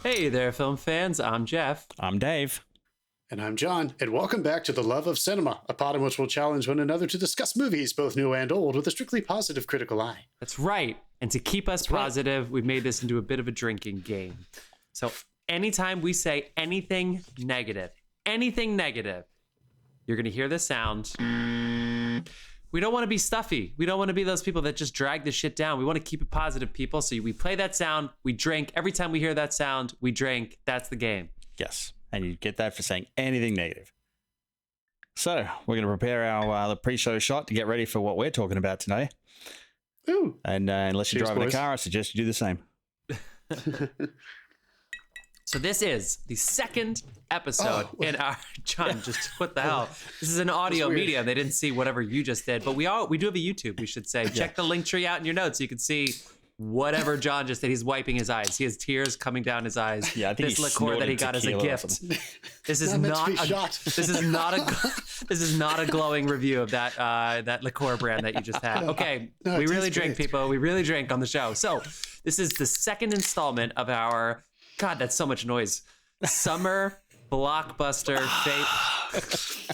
Hey there, film fans. I'm Jeff. I'm Dave. And I'm John, and welcome back to The Love of Cinema, a pod in which we'll challenge one another to discuss movies, both new and old, with a strictly positive critical eye. That's right. And to keep us positive, we made this into a bit of a drinking game. So anytime we say anything negative, you're going to hear this sound. We don't want to be stuffy. We don't want to be those people that just drag the shit down. We want to keep it positive, people. So we play that sound, we drink. Every time we hear that sound, we drink. That's the game. Yes. And you get that for saying anything negative. So we're going to prepare our the pre-show shot to get ready for what we're talking about today. Ooh. And unless you're Cheers, driving boys. a car, I suggest you do the same. So this is the second episode in our John. Just what the hell? This is an audio medium. They didn't see whatever you just did, but we do have a YouTube. We should say check the link tree out in your notes so you can see whatever John just did. He's wiping his eyes. He has tears coming down his eyes. Yeah, I think this liqueur that he got as a gift. This is not a glowing review of that liqueur brand that you just had. Okay, No, we really tastes drink, great. people. We really drink on the show. So this is the second installment of our. God, that's so much noise. Summer Blockbuster Face.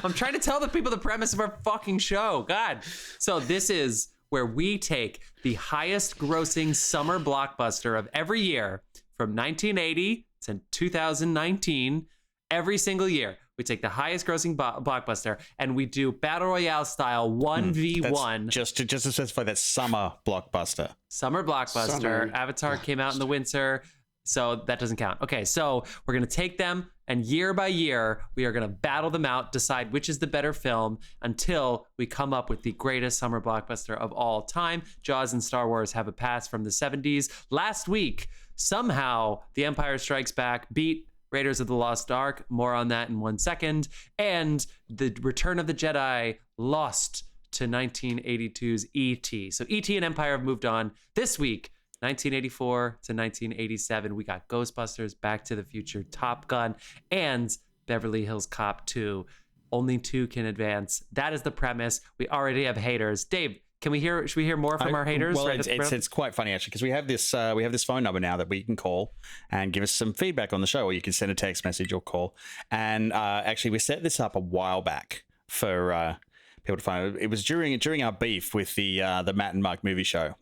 I'm trying to tell the people the premise of our fucking show. God. So this is where we take the highest grossing summer blockbuster of every year from 1980 to 2019, every single year. We take the highest grossing blockbuster and we do battle royale style 1v1. Just to specify, that summer blockbuster. Summer blockbuster. Summer. Avatar came out in the winter, so that doesn't count. Okay, so we're going to take them, and year by year, we are going to battle them out, decide which is the better film until we come up with the greatest summer blockbuster of all time. Jaws and Star Wars have a pass from the 70s. Last week, somehow, The Empire Strikes Back beat Raiders of the Lost Ark. More on that in 1 second. And The Return of the Jedi lost to 1982's E.T. So E.T. and Empire have moved on. This week, 1984 to 1987, we got Ghostbusters, Back to the Future, Top Gun, and Beverly Hills Cop 2. Only two can advance. That is the premise. We already have haters. Dave, should we hear more from our haters? Well, right it's quite funny actually, because we have this phone number now that we can call and give us some feedback on the show, or you can send a text message or call. And actually, we set this up a while back for people to find. It was during our beef with the Matt and Mark movie show.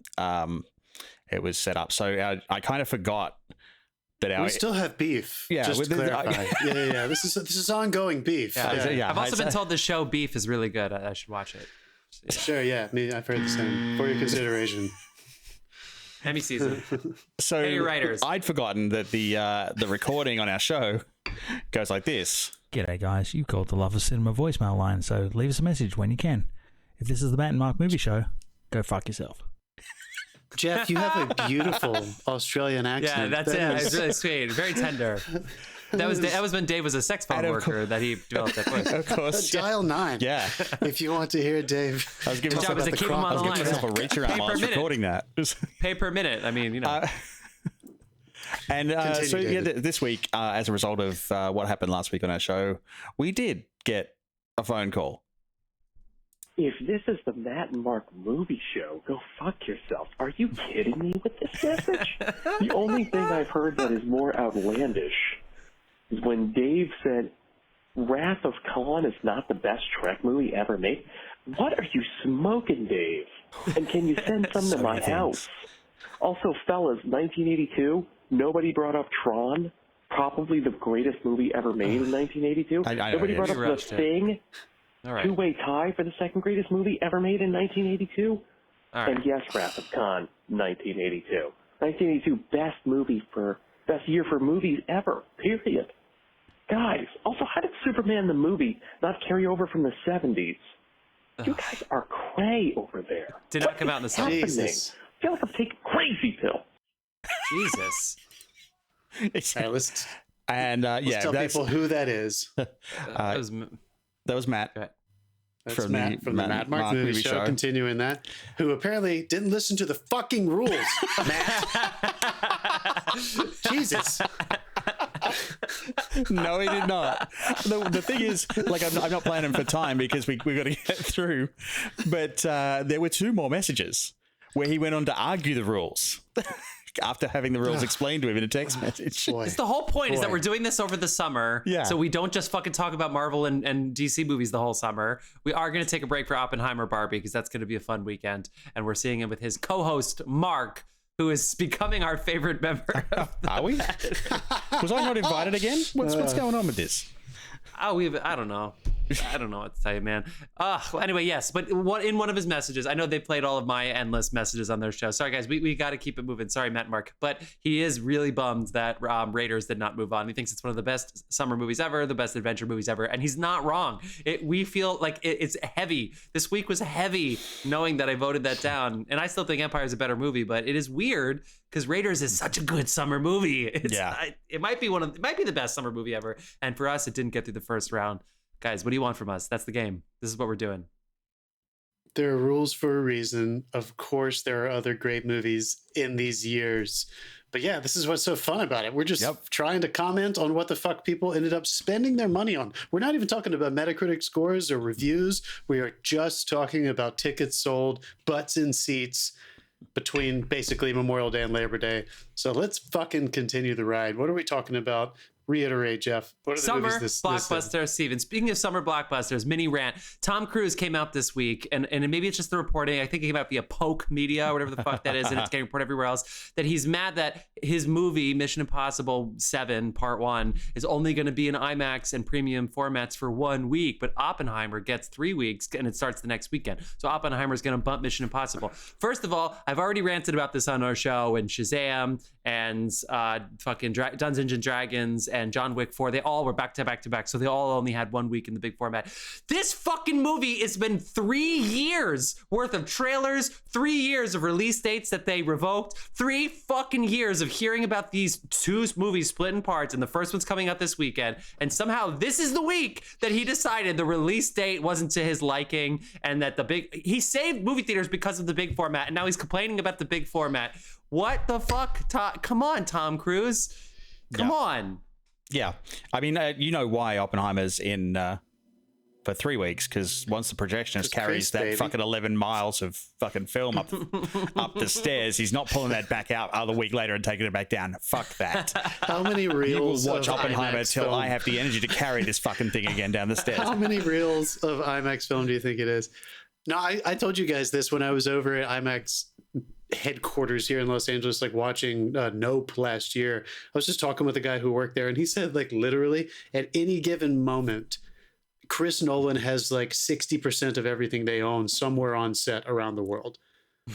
It was set up, so I kind of forgot that We still have beef. Yeah, just with to the- clarify. Yeah. This is ongoing beef. Yeah. I've also been told the show Beef is really good. I should watch it. Sure, yeah. I've heard the same. For your consideration. Emmy season. So Hey, writers. I'd forgotten that the recording on our show goes like this. G'day guys, you've called the Love of Cinema voicemail line, so leave us a message when you can. If this is the Matt and Mark movie show, go fuck yourself. Jeff, you have a beautiful Australian accent. Yeah, that's it. It's really sweet. Very tender. That was when Dave was a sex phone worker that he developed that voice. Of course. Dial 9. Yeah. If you want to hear Dave. I was giving His job myself, is to keep him on the line. myself a reach around Pay while I per was minute. recording that. Pay per minute. I mean, you know. And Continue, so, yeah, David. this week, as a result of what happened last week on our show, we did get a phone call. If this is the Matt and Mark movie show, go fuck yourself. Are you kidding me with this message? The only thing I've heard that is more outlandish is when Dave said, Wrath of Khan is not the best Trek movie ever made. What are you smoking, Dave? And can you send some to my house? Also, fellas, 1982, nobody brought up Tron, probably the greatest movie ever made in 1982. I know, Nobody yeah, brought you up rushed The it. Thing. All right. Two-way tie for the second greatest movie ever made in 1982. All right. And yes, Wrath of Khan, 1982. 1982, best year for movies ever, period. Guys, also, how did Superman the movie not carry over from the 70s? You guys are cray over there. Did not come out in the What's happening? Jesus. I feel like I'm taking crazy pill. Jesus. All right, let's tell that's, people who that is. That was, that was Matt. okay. That's From Matt the from the Matt Mad Mark movie show. Continuing that, who apparently didn't listen to the fucking rules. Matt, Jesus. No, he did not. The thing is, like, I'm not planning for time because we got to get through. But there were two more messages where he went on to argue the rules. after having the rules explained to him in a text message. Boy. It's the whole point is that Boy. we're doing this over the summer. Yeah. So we don't just fucking talk about Marvel and DC movies the whole summer. We are going to take a break for Oppenheimer Barbie because that's going to be a fun weekend. And we're seeing him with his co-host, Mark, who is becoming our favorite member. Are we? Was I not invited again? What's going on with this? Oh, I don't know. I don't know what to tell you, man. Anyway, yes, but in one of his messages, I know they played all of my endless messages on their show. Sorry, guys, we got to keep it moving. Sorry, Matt and Mark, but he is really bummed that Raiders did not move on. He thinks it's one of the best summer movies ever, the best adventure movies ever, and he's not wrong. We feel like it's heavy. This week was heavy, knowing that I voted that down, and I still think Empire is a better movie, but it is weird because Raiders is such a good summer movie. It might be the best summer movie ever, and for us, it didn't get through the first round. Guys, what do you want from us? That's the game. This is what we're doing. There are rules for a reason. Of course, there are other great movies in these years. But yeah, this is what's so fun about it. We're just trying to comment on what the fuck people ended up spending their money on. We're not even talking about Metacritic scores or reviews. We are just talking about tickets sold, butts in seats between basically Memorial Day and Labor Day. So let's fucking continue the ride. What are we talking about? Reiterate, Jeff. What are the Summer movies Blockbuster, Steven. Speaking of Summer Blockbusters, mini rant. Tom Cruise came out this week, and maybe it's just the reporting. I think it came out via Poke Media, or whatever the fuck that is, and it's getting reported everywhere else, that he's mad that his movie, Mission Impossible 7, Part 1, is only going to be in IMAX and premium formats for 1 week, but Oppenheimer gets 3 weeks, and it starts the next weekend. So Oppenheimer's going to bump Mission Impossible. First of all, I've already ranted about this on our show, and Shazam, and fucking Dungeons and Dragons, and John Wick 4, they all were back to back to back, so they all only had 1 week in the big format. This fucking movie, it's been 3 years worth of trailers, 3 years of release dates that they revoked, 3 fucking years of hearing about these 2 movies split in parts, and the first one's coming out this weekend, and somehow this is the week that he decided the release date wasn't to his liking, and that he saved movie theaters because of the big format, and now he's complaining about the big format. What the fuck? Come on, Tom Cruise. Come on. Yeah. I mean, you know why Oppenheimer's in for 3 weeks, because once the projectionist carries that fucking 11 miles of fucking film up the stairs, he's not pulling that back out a week later and taking it back down. Fuck that. How many reels you will watch of Oppenheimer IMAX till film? I have the energy to carry this fucking thing again down the stairs. How many reels of IMAX film do you think it is? No, I told you guys this when I was over at IMAX headquarters here in Los Angeles, like watching Nope last year. I was just talking with a guy who worked there, and he said, like, literally at any given moment, Chris Nolan has like 60% of everything they own somewhere on set around the world.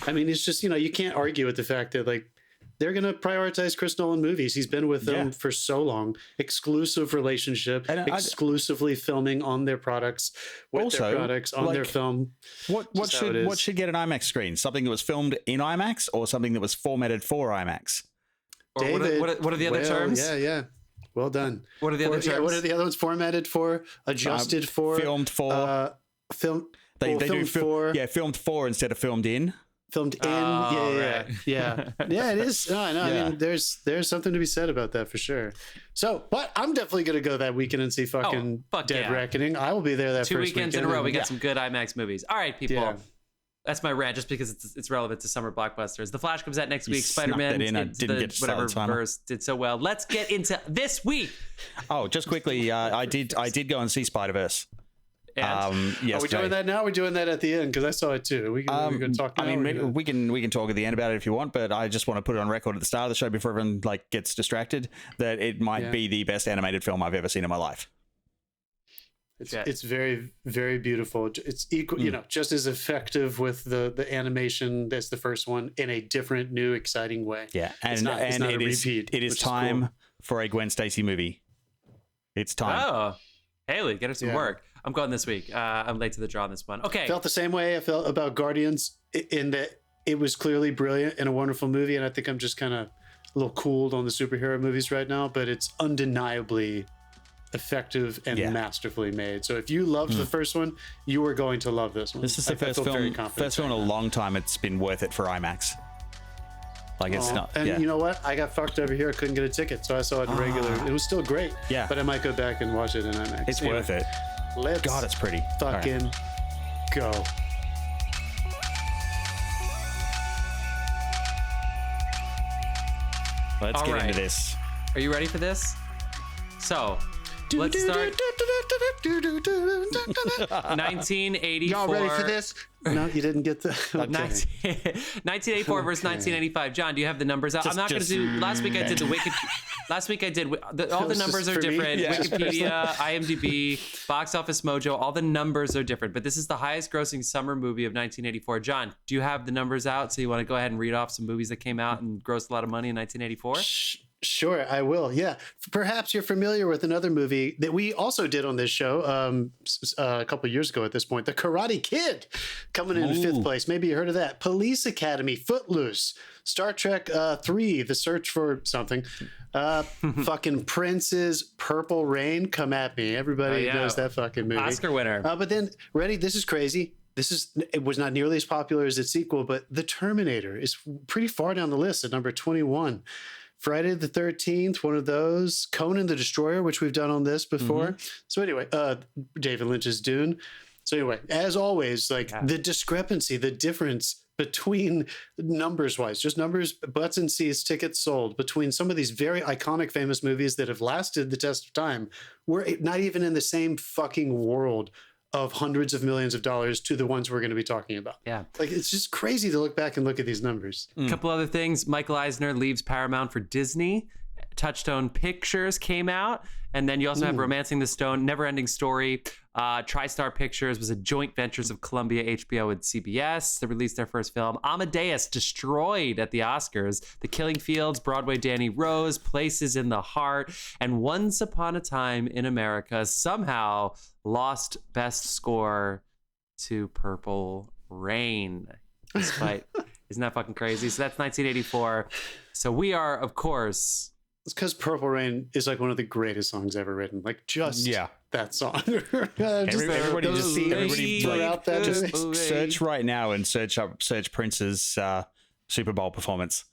I mean, it's just, you can't argue with the fact that, like, they're going to prioritize Chris Nolan movies. He's been with them for so long. Exclusive relationship, exclusively filming on their products, with their products, on their film. What should get an IMAX screen? Something that was filmed in IMAX, or something that was formatted for IMAX? Or David, what are the other terms? Yeah. Well done. What are the other terms? What are the other ones? Formatted for, adjusted for, filmed for. Filmed for. Yeah, filmed for instead of filmed in. Filmed in, yeah, it is. No, I mean, there's something to be said about that for sure. So, but I'm definitely gonna go that weekend and see fucking Dead Reckoning. I will be there that 2 first weekends weekend. in a row. We got some good IMAX movies. All right, people. Yeah. That's my rant, just because it's relevant to summer blockbusters. The Flash comes out next week. Snuck Spider-Man, that in. I didn't get to start the timer. verse did so well. Let's get into this week. Oh, just quickly, I did go and see Spider-Verse. Are we doing that now? We're doing that at the end because I saw it too. We can talk now. I mean, we can talk at the end about it if you want, but I just want to put it on record at the start of the show before everyone gets distracted that it might be the best animated film I've ever seen in my life. It's very, very beautiful. It's equal, just as effective with the animation as the first one in a different, new, exciting way. Yeah, and it is time for a Gwen Stacy movie. It's time. Oh, Haley, get her some work. I'm going this week. I'm late to the draw on this one. Okay. Felt the same way I felt about Guardians, in that it was clearly brilliant and a wonderful movie, and I think I'm just kind of a little cooled on the superhero movies right now, but it's undeniably effective and masterfully made. So if you loved the first one, you are going to love this one. This is the first film in a long time it's been worth it for IMAX. Like, it's not. And you know what? I got fucked over here. I couldn't get a ticket, so I saw it in regular. It was still great. Yeah. But I might go back and watch it in IMAX. It's worth it. God, it's pretty. Fucking go. Let's All get right. into this. Are you ready for this? So, let's start. 1984. Y'all ready for this? No, you didn't get the. Okay. 1984 versus 1985. John, do you have the numbers out? I'm not going to do. Last week I did the Wiki. Last week I did. All the numbers are for me? different. Yeah. Wikipedia, IMDb, Box Office Mojo. All the numbers are different. But this is the highest-grossing summer movie of 1984. John, do you have the numbers out? So you want to go ahead and read off some movies that came out and grossed a lot of money in 1984? Sure, I will. Yeah. Perhaps you're familiar with another movie that we also did on this show a couple of years ago at this point. The Karate Kid coming in fifth place. Maybe you heard of that. Police Academy, Footloose, Star Trek 3, The Search for Something. Fucking Prince's Purple Rain, come at me. Everybody knows that fucking movie. Oscar winner. But then, ready? This is crazy. It was not nearly as popular as its sequel, but The Terminator is pretty far down the list at number 21. Friday the 13th, one of those. Conan the Destroyer, which we've done on this before. So anyway, David Lynch's Dune. So anyway, as always, like the discrepancy, the difference between numbers-wise, just numbers, butts and seats, tickets sold, between some of these very iconic, famous movies that have lasted the test of time, we're not even in the same fucking world of hundreds of millions of dollars to the ones we're going to be talking about. Yeah. Like, it's just crazy to look back and look at these numbers. A couple other things. Michael Eisner leaves Paramount for Disney. Touchstone Pictures came out. And then you also have Romancing the Stone, Never-Ending Story. TriStar Pictures was a joint ventures of Columbia, HBO, and CBS. They released their first film. Amadeus destroyed at the Oscars. The Killing Fields, Broadway Danny Rose, Places in the Heart, and Once Upon a Time in America somehow lost Best Score to Purple Rain. Despite, isn't that fucking crazy? So that's 1984. So we are, of course... It's because Purple Rain is like one of the greatest songs ever written. Like just that song. Everybody just search right now and search Prince's Super Bowl performance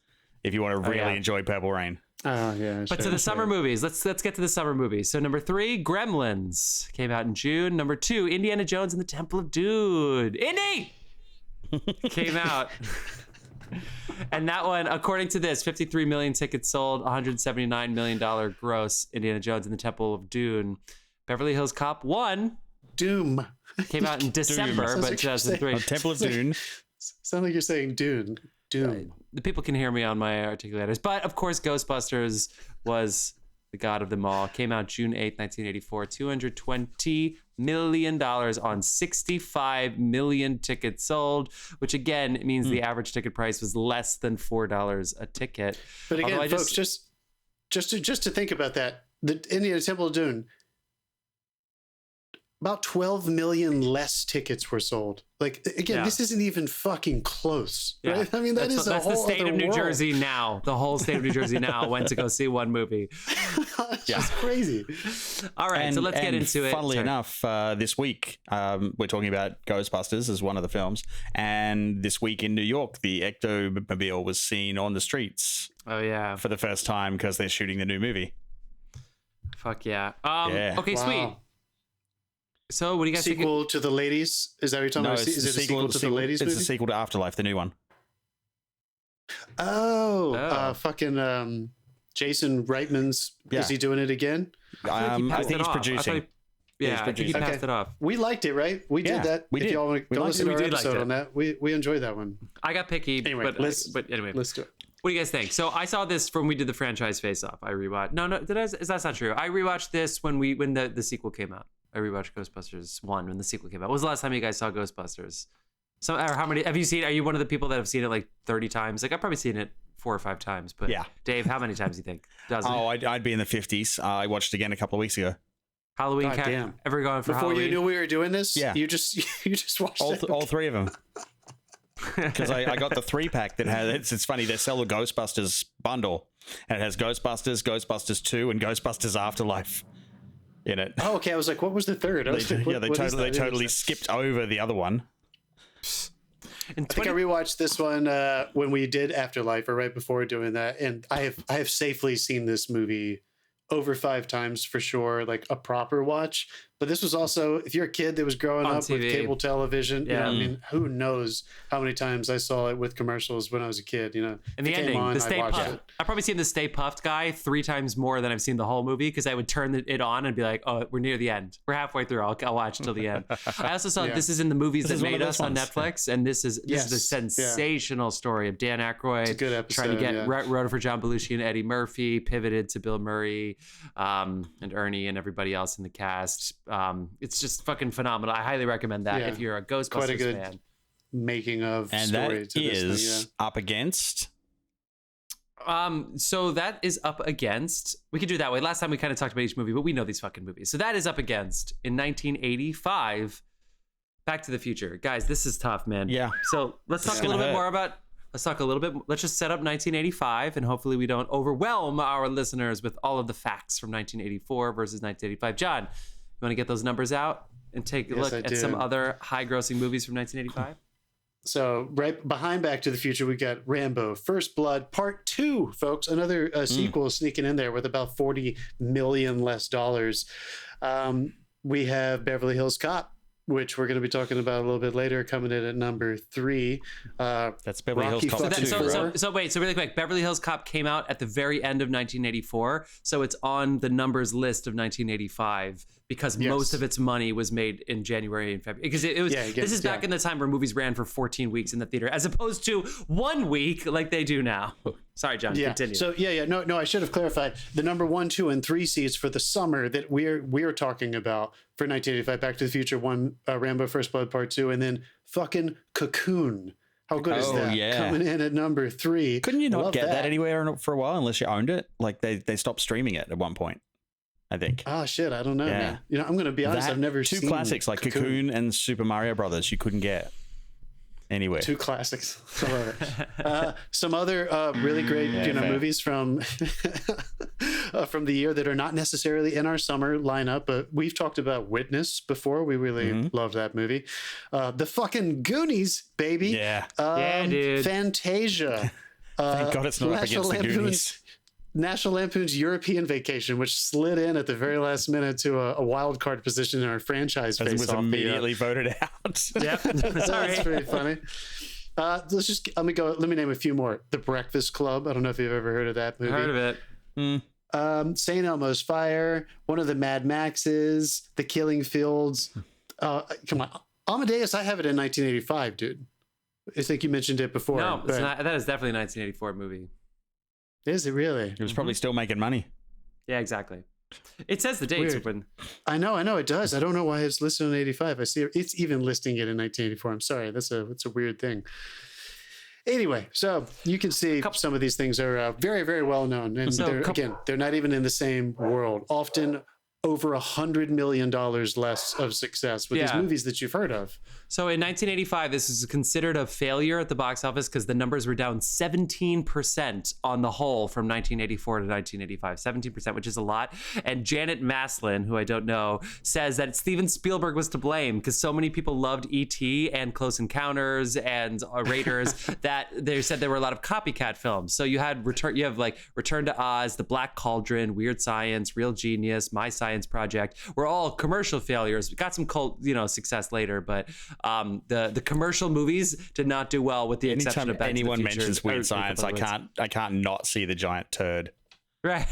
if you want to really enjoy Purple Rain. Oh yeah. But to the summer movies, let's get to the summer movies. So number 3, Gremlins came out in June. Number 2, Indiana Jones and the Temple of Doom. Indy came out. And that one, according to this, 53 million tickets sold, $179 million gross. Indiana Jones and the Temple of Doom. Beverly Hills Cop 1 Doom came out in December, but 2003. Temple of Doom. Sound like you're saying Dune. Doom. The people can hear me on my articulators. But of course, Ghostbusters was the god of them all. Came out June 8th, 1984. $220 million on 65 million tickets sold, which again means the average ticket price was less than $4 a ticket. But again, folks, just to think about that, the Indiana Temple of Doom, about 12 million less tickets were sold. Like, again, this isn't even fucking close, right? I mean, that's the state of New Jersey now. The whole state of New Jersey now went to go see one movie. It's just crazy. All right, so let's get into it. Funnily enough, this week, we're talking about Ghostbusters as one of the films. And this week in New York, the Ectomobile was seen on the streets. Oh, yeah. For the first time because they're shooting the new movie. Fuck yeah. Okay, sweet. So, what do you guys think? Sequel to The Ladies? Is that what you're talking about? Is it a sequel to The Ladies movie? It's a sequel to Afterlife, the new one. Fucking Jason Reitman's. Is he doing it again? I think he's producing. I think he passed it off. We liked it, right? We did that. We if did. y'all want to go listen to our episode on that, we enjoyed that one. I got picky, anyway, but anyway, let's do it. What do you guys think? So I saw this from we did the franchise Face-Off. I rewatched. No, that's not true. I rewatched this when the sequel came out. I rewatched Ghostbusters 1 when the sequel came out. When was the last time you guys saw Ghostbusters? So, or how many have you seen? Are you one of the people that have seen it like 30 times? Like I've probably seen it 4 or 5 times. But Dave, how many times do you think? I'd be in the 50s. I watched it again a couple of weeks ago. Halloween. Ever going for Before Halloween? you knew we were doing this? Yeah. You just watched all 3 of them. Because I got the 3-pack that has. It's funny, they sell the Ghostbusters bundle, and it has Ghostbusters, Ghostbusters 2, and Ghostbusters Afterlife in it. Oh, okay. I was like, what was the third? They totally skipped over the other one. I think I rewatched this one when we did Afterlife, or right before doing that, and I have safely seen this movie over 5 times for sure, like a proper watch. But this was also, if you're a kid that was growing On up with TV. cable television, you Yeah. know, I mean, who knows how many times I saw it with commercials when I was a kid, you know. And the If it came ending, on, the I Stay watched Puft. it. I've probably seen the Stay Puft guy 3 times more than I've seen the whole movie because I would turn it on and be like, oh, we're near the end. We're halfway through. I'll watch till the end. I also saw Yeah. This Is in the Movies This That is one of Made those Us on ones. Netflix. And this is a Yes. Yeah. sensational story of Dan Akroyd It's a good episode, trying to get yeah. wrote it for John Belushi and Eddie Murphy, pivoted to Bill Murray and Ernie and everybody else in the cast. It's just fucking phenomenal. I highly recommend that Yeah. if you're a Quite a Ghostbusters good fan. making of And story that to this is thing, up against. So that is up against. We could do it that way. Last time we kind of talked about each movie, but we know these fucking movies. So that is up against in 1985, Back to the Future. Guys, this is tough, man. Yeah. So let's talk It's a little gonna bit hurt. more about. Let's talk a little bit. Let's just set up 1985, and hopefully we don't overwhelm our listeners with all of the facts from 1984 versus 1985. John, you want to get those numbers out and take a Yes, look I at some do. other high-grossing movies from 1985? So right behind Back to the Future, we got Rambo: First Blood Part 2, folks. Another sequel sneaking in there with about $40 million less dollars. We have Beverly Hills Cop, which we're going to be talking about a little bit later, coming in at number 3. That's Beverly Hills Rocky Cop fucking 2. So wait, so really quick, Beverly Hills Cop came out at the very end of 1984, so it's on the numbers list of 1985 because Yes. most of its money was made in January and February. Because it was. Yeah, again, this is back yeah. in the time where movies ran for 14 weeks in the theater, as opposed to 1 week like they do now. Sorry, John. Yeah. Continue. So no, I should have clarified the number 1, 2, and 3 seats for the summer that we're talking about for 1985. Back to the Future 1, Rambo: First Blood Part 2, and then fucking Cocoon. How good is Oh, that? yeah. Coming in at number 3. Couldn't you not Love get that anywhere for a while unless you owned it? Like they stopped streaming it at one point, I think. Oh shit, I don't know. Yeah. Man. You know, I'm going to be honest. That- I've never two seen classics like Cocoon and Super Mario Brothers you couldn't get anywhere. 2 classics. I love it. Some other really great, Yeah, fair. movies from from the year that are not necessarily in our summer lineup, but we've talked about Witness before. We really love that movie. The fucking Goonies, baby. Yeah. Yeah, dude. Fantasia. Thank God it's not up against the Goonies. National Lampoon's European Vacation, which slid in at the very last minute to a wild card position in our franchise As it was face-off. immediately voted out. Yep. Sorry. That's pretty funny. Let me name a few more. The Breakfast Club. I don't know if you've ever heard of that movie. Heard of it. St. Elmo's Fire, one of the Mad Maxes, The Killing Fields. Come on. Amadeus, I have it in 1985, dude. I think you mentioned it before. No, it's but- not. That is definitely a 1984 movie. Is it really? It was probably still making money. Yeah, exactly. It says the dates Weird. when. I know it does. I don't know why it's listed in 85. I see it's even listing it in 1984. I'm sorry. That's a weird thing. Anyway, so you can see some of these things are very, very well known. And So, they're not even in the same world. Often over $100 million less of success with these Yeah. movies that you've heard of. So in 1985, this is considered a failure at the box office because the numbers were down 17% on the whole from 1984 to 1985. 17%, which is a lot. And Janet Maslin, who I don't know, says that Steven Spielberg was to blame because so many people loved E.T. and Close Encounters and Raiders that they said there were a lot of copycat films. So you had Return to Oz, The Black Cauldron, Weird Science, Real Genius, My Science Project were all commercial failures. We got some cult, success later, but the commercial movies did not do well, with the exception Anytime of Back to the anyone Future. mentions Or Weird Science, I can't not see the giant turd. Right.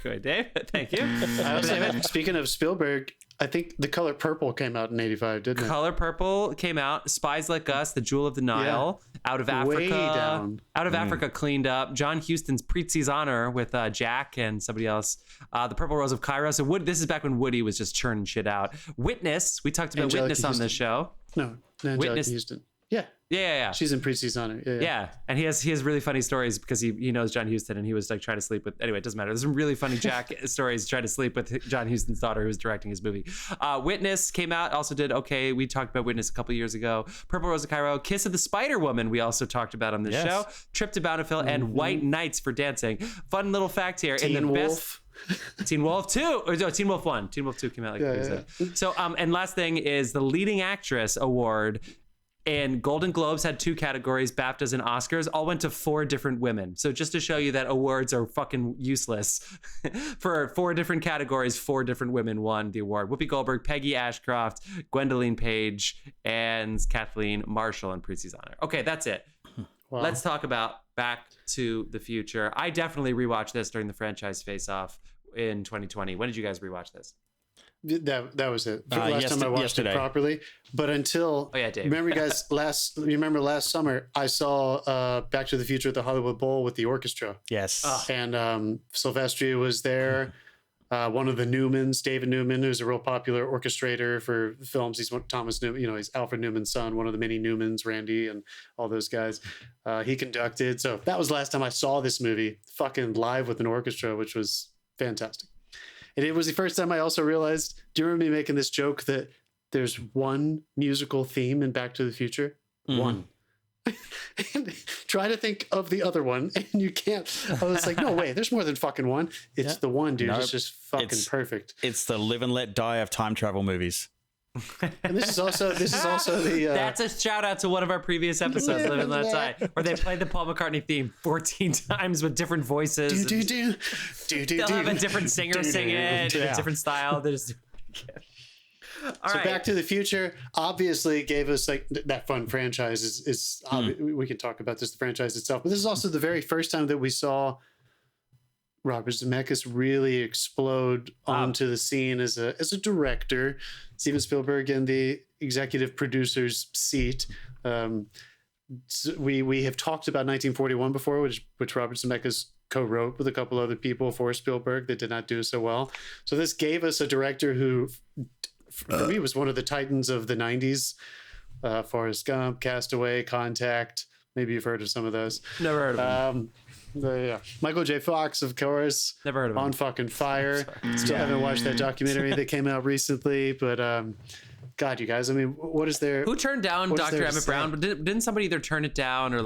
Good, Dave. Thank you. I also had, speaking of Spielberg, I think The Color Purple came out in 85, didn't it? Color Purple came out. Spies Like Us, The Jewel of the Nile, Out of Africa. Way down. Out of Africa cleaned up. John Huston's Prizzi's Honor with Jack and somebody else. The Purple Rose of Cairo. So this is back when Woody was just churning shit out. Witness. We talked about Angelica Witness on Houston. this show. No, Angelica Witness- Houston. Yeah, Yeah. she's in Preet's Honor. Yeah, and he has really funny stories because he knows John Huston, and he was like trying to sleep with. Anyway, it doesn't matter. There's some really funny Jack stories trying to sleep with John Huston's daughter, who was directing his movie. Witness came out, also did okay. We talked about Witness a couple years ago. Purple Rose of Cairo, Kiss of the Spider Woman. We also talked about on this Yes. show. Trip to Bountiful and White Nights for Dancing. Fun little fact here. Teen in the Wolf. Teen Wolf 2, or no, Teen Wolf 1. Teen Wolf 2 came out like Yeah, crazy. So and last thing is the leading actress award. And Golden Globes had 2 categories, BAFTAs and Oscars, all went to 4 different women. So just to show you that awards are fucking useless. For 4 different categories, 4 different women won the award. Whoopi Goldberg, Peggy Ashcroft, Gwendolyn Page, and Kathleen Marshall in Preetzi's honor. Okay, that's it. Wow. Let's talk about Back to the Future. I definitely rewatched this during the franchise face-off in 2020. When did you guys rewatch this? That was it. Last time I watched yesterday. it properly. But until Dave. remember, guys, last summer I saw Back to the Future at the Hollywood Bowl with the orchestra. Yes. And Silvestri was there. One of the Newmans, David Newman, who's a real popular orchestrator for films. He's Thomas Newman, he's Alfred Newman's son, one of the many Newmans, Randy, and all those guys. He conducted. So that was the last time I saw this movie, fucking live with an orchestra, which was fantastic. And it was the first time I also realized, do you remember me making this joke that there's one musical theme in Back to the Future? Mm-hmm. One. And try to think of the other one, and you can't. I was like, no way, there's more than fucking one. It's the one, dude. Nope. It's just fucking perfect. It's the live and let die of time travel movies. And this is also the That's a shout out to one of our previous episodes, Live and Let Die, where they played the Paul McCartney theme 14 times with different voices. They'll have a different singer sing it, a different style. They just All right. Back to the Future obviously gave us like that fun franchise is we can talk about this, the franchise itself, but this is also the very first time that we saw Robert Zemeckis really explode onto the scene as a director. Steven Spielberg in the executive producer's seat. So we have talked about 1941 before, which Robert Zemeckis co-wrote with a couple other people for Spielberg that did not do so well. So this gave us a director who, for me, was one of the titans of the 90s. Forrest Gump, Castaway, Contact. Maybe you've heard of some of those. Never heard of him. Michael J. Fox, of course. Never heard of him. On fucking fire. Still haven't watched that documentary that came out recently, but God, you guys, I mean, what is there? Who turned down Dr. Emmett Brown? Didn't somebody either turn it down or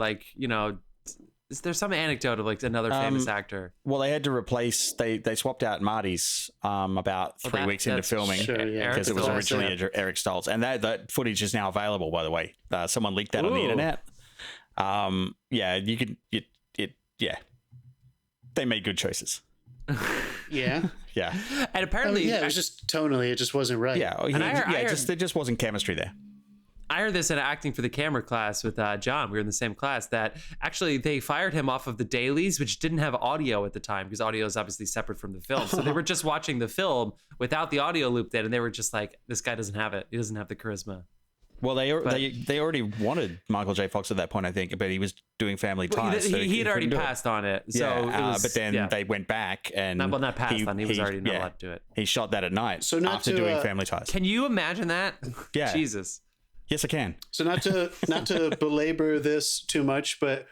is there some anecdote of like another famous actor? Well, they had to replace. They swapped out Marty's about 3 weeks into filming because it was originally Eric Stoltz, and that footage is now available. By the way, someone leaked that on the internet. You could. They made good choices. Yeah. Yeah. And apparently, it was just tonally, it just wasn't right. Yeah. There just wasn't chemistry there. I heard this in acting for the camera class with John. We were in the same class that actually they fired him off of the dailies, which didn't have audio at the time because audio is obviously separate from the film. So they were just watching the film without the audio looped in, and they were just like, this guy doesn't have it. He doesn't have the charisma. Well, they already wanted Michael J. Fox at that point, I think, but he was doing Family Ties. He had already passed on it. So but then they went back and not passed on. He was already not allowed to do it. He shot that at night after doing Family Ties. Can you imagine that? Yeah. Jesus. Yes, I can. So not to belabor this too much, but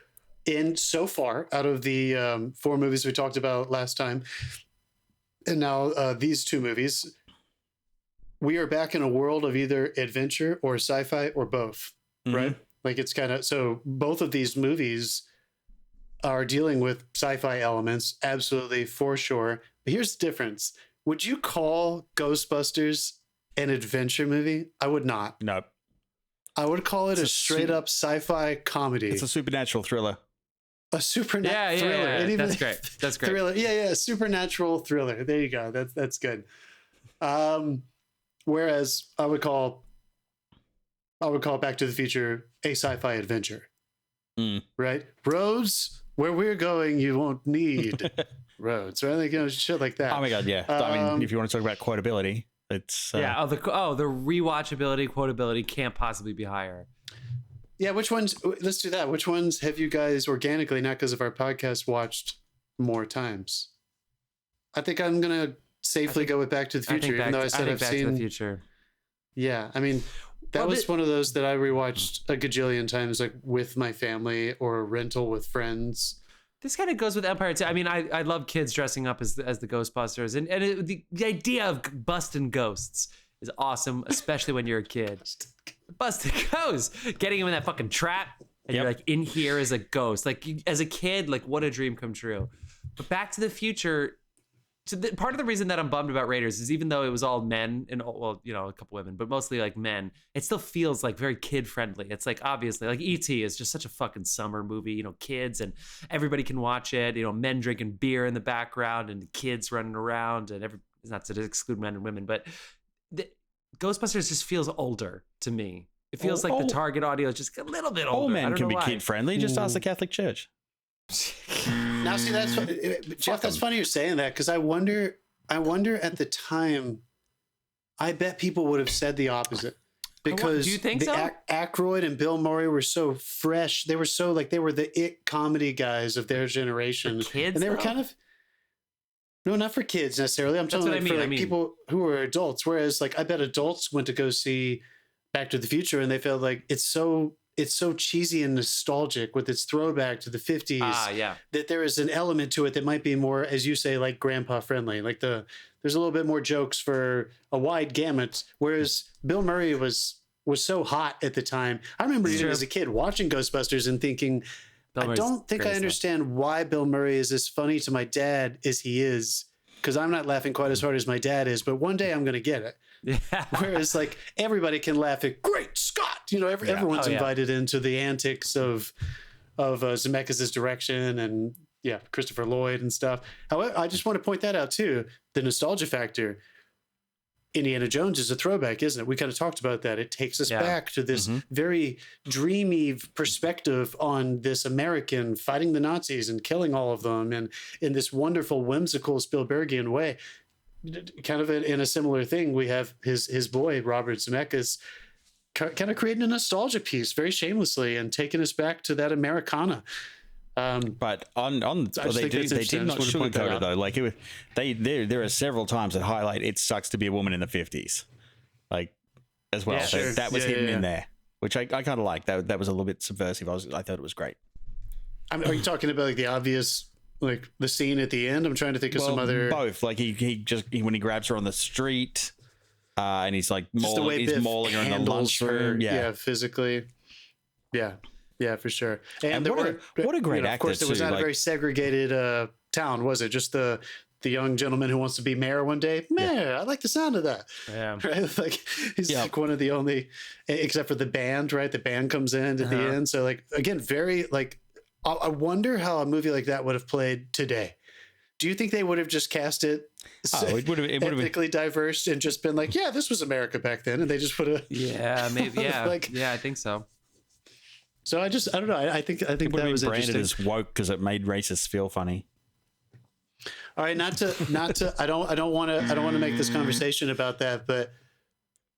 in so far out of the 4 movies we talked about last time, and now these 2 movies, we are back in a world of either adventure or sci-fi or both, right? Like it's kind of, so both of these movies are dealing with sci-fi elements, absolutely, for sure. But here's the difference. Would you call Ghostbusters an adventure movie? I would not. Nope. I would call it a straight up sci-fi comedy. It's a supernatural thriller. A supernatural thriller. Yeah. That's great. That's great. Thriller. Yeah. Supernatural thriller. There you go. That's good. Whereas I would call Back to the Future a sci-fi adventure. Right? Roads, where we're going, you won't need roads, right? Like, shit like that. Oh my God, yeah. I mean, if you want to talk about quotability, it's... the rewatchability, quotability can't possibly be higher. Yeah, which ones, let's do that. Which ones have you guys organically, not because of our podcast, watched more times? I think I'm going to safely go with Back to the Future, even though I said I've seen... Back to the Future. Yeah, I mean, that was one of those that I rewatched a gajillion times, like with my family or a rental with friends. This kind of goes with Empire too. I mean, I love kids dressing up as the Ghostbusters, and the idea of busting ghosts is awesome, especially when you're a kid. Busting ghosts, getting him in that fucking trap, and you're like in here as a ghost. Like as a kid, like what a dream come true. But Back to the Future So part of the reason that I'm bummed about Raiders is even though it was all men and well, you know, a couple women, but mostly like men, it still feels like very kid friendly. It's like obviously like E.T. is just such a fucking summer movie, you know, kids and everybody can watch it. You know, men drinking beer in the background and kids running around and not to exclude men and women, but Ghostbusters just feels older to me. It feels like the target audience is just a little bit older. All men can be kid friendly. Just ask the Catholic Church. Now, see, that's Jeff. That's funny you're saying that because I wonder at the time, I bet people would have said the opposite because do you think so? Akroyd and Bill Murray were so fresh. They were so like they were the it comedy guys of their generation. For kids, and they were kind of no, not for kids necessarily. I'm talking like for people who were adults. Whereas like I bet adults went to go see Back to the Future and they felt like it's so cheesy and nostalgic with its throwback to the 50s that there is an element to it that might be more, as you say, like grandpa friendly. Like there's a little bit more jokes for a wide gamut. Whereas Bill Murray was so hot at the time. I remember even as a kid watching Ghostbusters and thinking, I don't think I understand why Bill Murray is as funny to my dad as he is. Because I'm not laughing quite as hard as my dad is, but one day I'm going to get it. Yeah. Whereas like everybody can laugh at Great Scott, you know, everyone's invited into the antics of Zemeckis' direction and Christopher Lloyd and stuff. However, I just want to point that out too. The nostalgia factor. Indiana Jones is a throwback, isn't it? We kind of talked about that. It takes us back to this very dreamy perspective on this American fighting the Nazis and killing all of them, and in this wonderful, whimsical Spielbergian way. Kind of in a similar thing, we have his boy Robert Zemeckis kind of creating a nostalgia piece very shamelessly and taking us back to that Americana. But they did not sugarcoat it though. Like there are several times that highlight it sucks to be a woman in the 50s, like as well. So that was hidden in there, which I kind of like. That was a little bit subversive. I thought it was great. I mean, are you talking about like the obvious? Like the scene at the end, I'm trying to think of some other. Both, like he when he grabs her on the street, and he's like mauling her in the lunchroom. Yeah, physically. Yeah, for sure. And what a great actor! Of course, it was not a very segregated town, was it? Just the young gentleman who wants to be mayor one day. Mayor, I like the sound of that. Yeah, right. Like he's like one of the only, except for the band. Right, the band comes in at the end. So like again, very like. I wonder how a movie like that would have played today. Do you think they would have just cast it ethnically diverse and just been like, yeah, this was America back then, and they just would have maybe I think so. So I don't know. I think it that was branded interesting. as woke because it made racists feel funny. All right, not to I don't want to make this conversation about that, but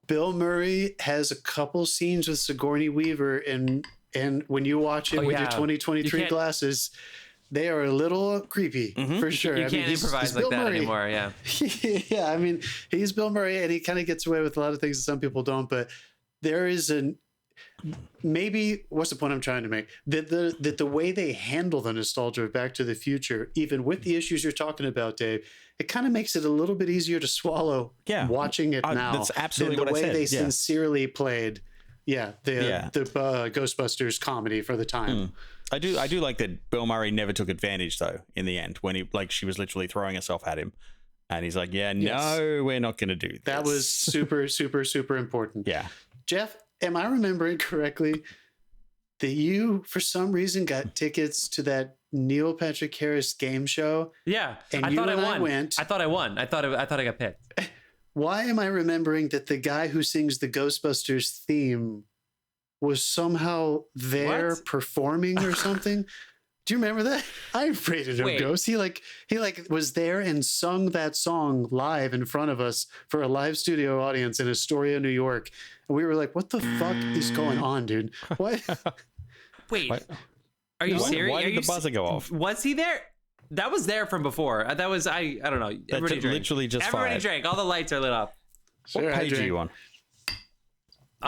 Bill Murray has a couple scenes with Sigourney Weaver and when you watch it with your 2023 glasses, they are a little creepy for sure. You can't improvise like that anymore. Yeah. Yeah. I mean, he's Bill Murray and he kind of gets away with a lot of things that some people don't, but there is maybe what's the point I'm trying to make? That the way they handle the nostalgia of Back to the Future, even with the issues you're talking about, Dave, it kind of makes it a little bit easier to swallow watching it now. That's absolutely than what I said. The way they sincerely played the Ghostbusters comedy for the time. I do like that Bill Murray never took advantage though in the end when she was literally throwing herself at him and he's like, no, we're not going to do this. That was super, super, super important. Yeah. Jeff, am I remembering correctly that you, for some reason, got tickets to that Neil Patrick Harris game show? Yeah. And I thought I won. I thought I won. I thought I got picked. Why am I remembering that the guy who sings the Ghostbusters theme was somehow there performing or something? Do you remember that? I rated him Ghost. He was there and sung that song live in front of us for a live studio audience in Astoria, New York. And we were like, what the fuck is going on, dude? What? Wait. Are you serious? Why did the buzzer go off? Was he there? That was there from before. That was I don't know. Everybody literally just Everybody drank. All the lights are lit up. Sure, what page are you on?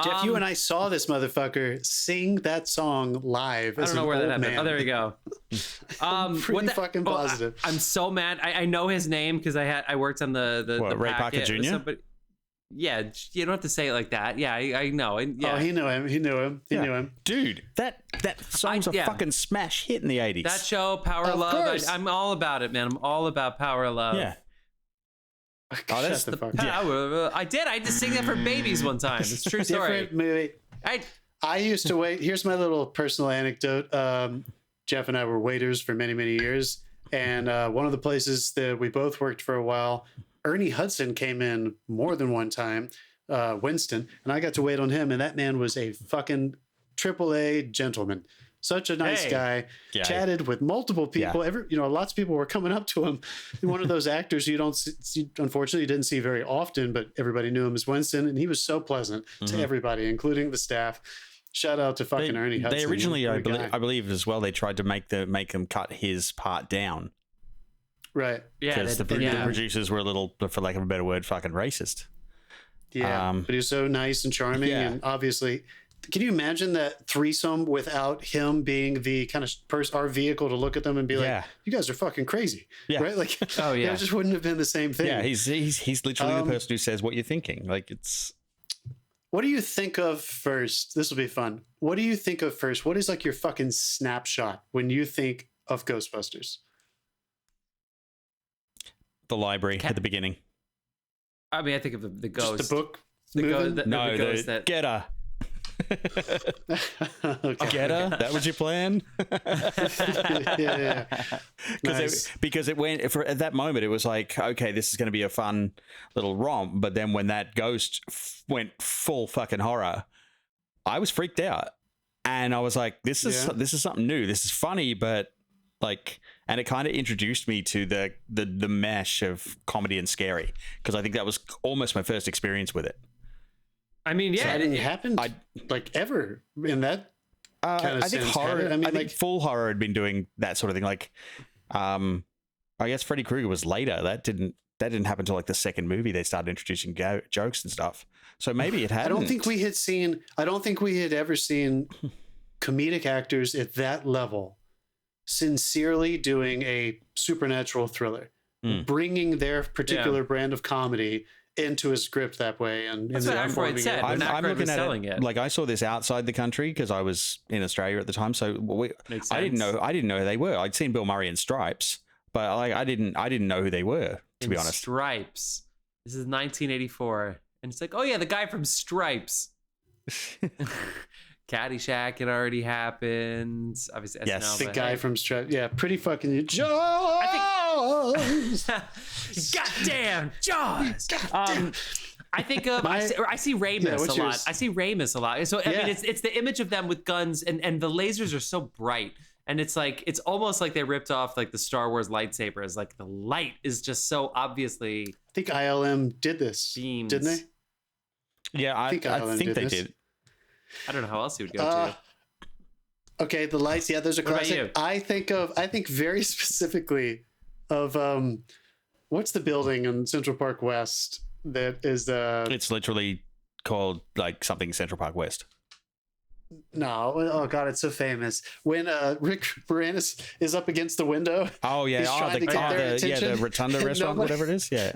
Jeff, you and I saw this motherfucker sing that song live. I don't know where that happened. Oh, there we go. Pretty fucking positive. I'm so mad. I know his name because I worked on the Ray Parker Jr.? Yeah, you don't have to say it like that. Yeah, I know. Yeah. Oh, he knew him. He knew him. Dude, that song's a fucking smash hit in the 80s. That show, Power of Love. I'm all about it, man. I'm all about Power of Love. Yeah. Oh, that's Shut the fuck up. Power. I did. I just sing that for babies one time. It's a true story. Different movie. I used to wait. Here's my little personal anecdote. Jeff and I were waiters for many, many years. And one of the places that we both worked for a while, Ernie Hudson came in more than one time, Winston, and I got to wait on him. And that man was a fucking AAA gentleman. Such a nice guy. Yeah. Chatted with multiple people. Yeah. Lots of people were coming up to him. One of those actors you don't see, unfortunately, you didn't see very often, but everybody knew him as Winston, and he was so pleasant to everybody, including the staff. Shout out to fucking Ernie Hudson. They originally, I believe as well, they tried to make him cut his part down. Right. Yeah. Because the producers were a little, for lack of a better word, fucking racist. Yeah. But he was so nice and charming, and obviously. Can you imagine that threesome without him being the kind of our vehicle to look at them and be like, "You guys are fucking crazy," right? Like, it just wouldn't have been the same thing. Yeah, he's literally the person who says what you're thinking. Like, it's. What do you think of first? This will be fun. What do you think of first? What is like your fucking snapshot when you think of Ghostbusters? The library at the beginning. I mean, I think of the ghost. Just the book. The ghost that get her. Okay. Get her? That was your plan? Yeah. Because it went at that moment, it was like, okay, this is going to be a fun little romp. But then when that ghost went full fucking horror, I was freaked out, and I was like, this is something new. This is funny, but like, and it kind of introduced me to the mesh of comedy and scary, because I think that was almost my first experience with it. I mean, yeah, it happened like ever in that kind of I think sense. horror. I mean, think full horror had been doing that sort of thing. Like, I guess Freddy Krueger was later. That didn't happen until like the second movie. They started introducing jokes and stuff. So maybe it hadn't. I don't think we had ever seen comedic actors at that level sincerely doing a supernatural thriller, bringing their particular brand of comedy into a script that way. And that's what Akroyd said. I'm looking at it. Like, I saw this outside the country because I was in Australia at the time, so I didn't know who they were. I'd seen Bill Murray in Stripes, but I didn't know who they were, to be honest. Stripes. This is 1984, and it's like, oh yeah, the guy from Stripes. Caddyshack had already happened. Obviously, yes, the guy from Stripes. Yeah, pretty fucking Jaws. Goddamn Jaws. I think of I see Ramis a lot. I see Ramis a lot. So I mean, it's the image of them with guns, and the lasers are so bright, and it's like it's almost like they ripped off like the Star Wars lightsabers. Like the light is just so obviously. I think ILM did this, beams. Didn't they? Yeah, I think they did. I don't know how else you would go to. Okay, the lights. Yeah, those are classic. I think very specifically of what's the building in Central Park West that is the. It's literally called like something Central Park West. No, oh god, it's so famous when Rick Moranis is up against the window. Oh yeah, the Rotunda restaurant, whatever it is. Yeah,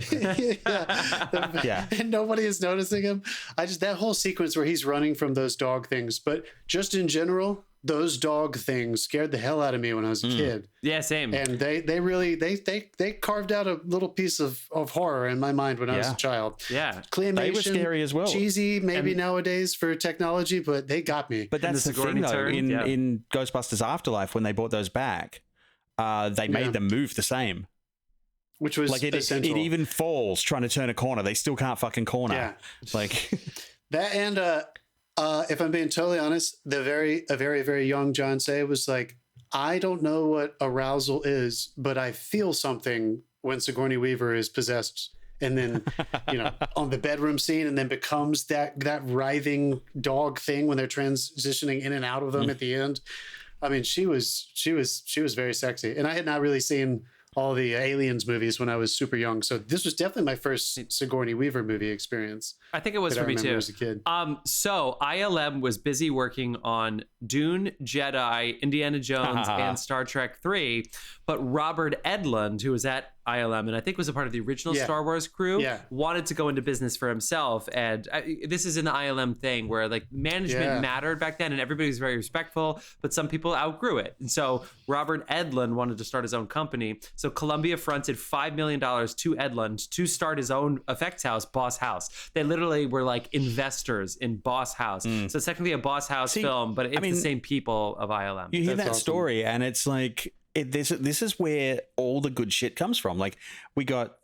and nobody is noticing him. That whole sequence where he's running from those dog things, but just in general, those dog things scared the hell out of me when I was a kid. Yeah, same. And they really carved out a little piece of horror in my mind when I was a child. Yeah, claymation, they were scary as well. Cheesy, maybe nowadays for technology, but they got me. But that's the thing, though. In Ghostbusters Afterlife, when they brought those back, they made them move the same. Which was like essential. It even falls trying to turn a corner. They still can't fucking corner. Yeah. Like that, and if I'm being totally honest, a very, very young John Say was like, I don't know what arousal is, but I feel something when Sigourney Weaver is possessed, and then on the bedroom scene, and then becomes that writhing dog thing when they're transitioning in and out of them at the end. I mean, she was very sexy, and I had not really seen all the Aliens movies when I was super young, so this was definitely my first Sigourney Weaver movie experience. I think it was for me too. As a kid. So ILM was busy working on Dune, Jedi, Indiana Jones, and Star Trek 3, but Robert Edlund, who was at ILM, and I think was a part of the original Star Wars crew, wanted to go into business for himself. And this is an ILM thing where like management mattered back then, and everybody was very respectful, but some people outgrew it. And so Robert Edlund wanted to start his own company. So Columbia fronted $5 million to Edlund to start his own effects house, Boss House. They literally were like investors in Boss House. So it's technically a Boss House film, but it's the same people of ILM. You hear that story, and it's like, this is where all the good shit comes from. Like, we got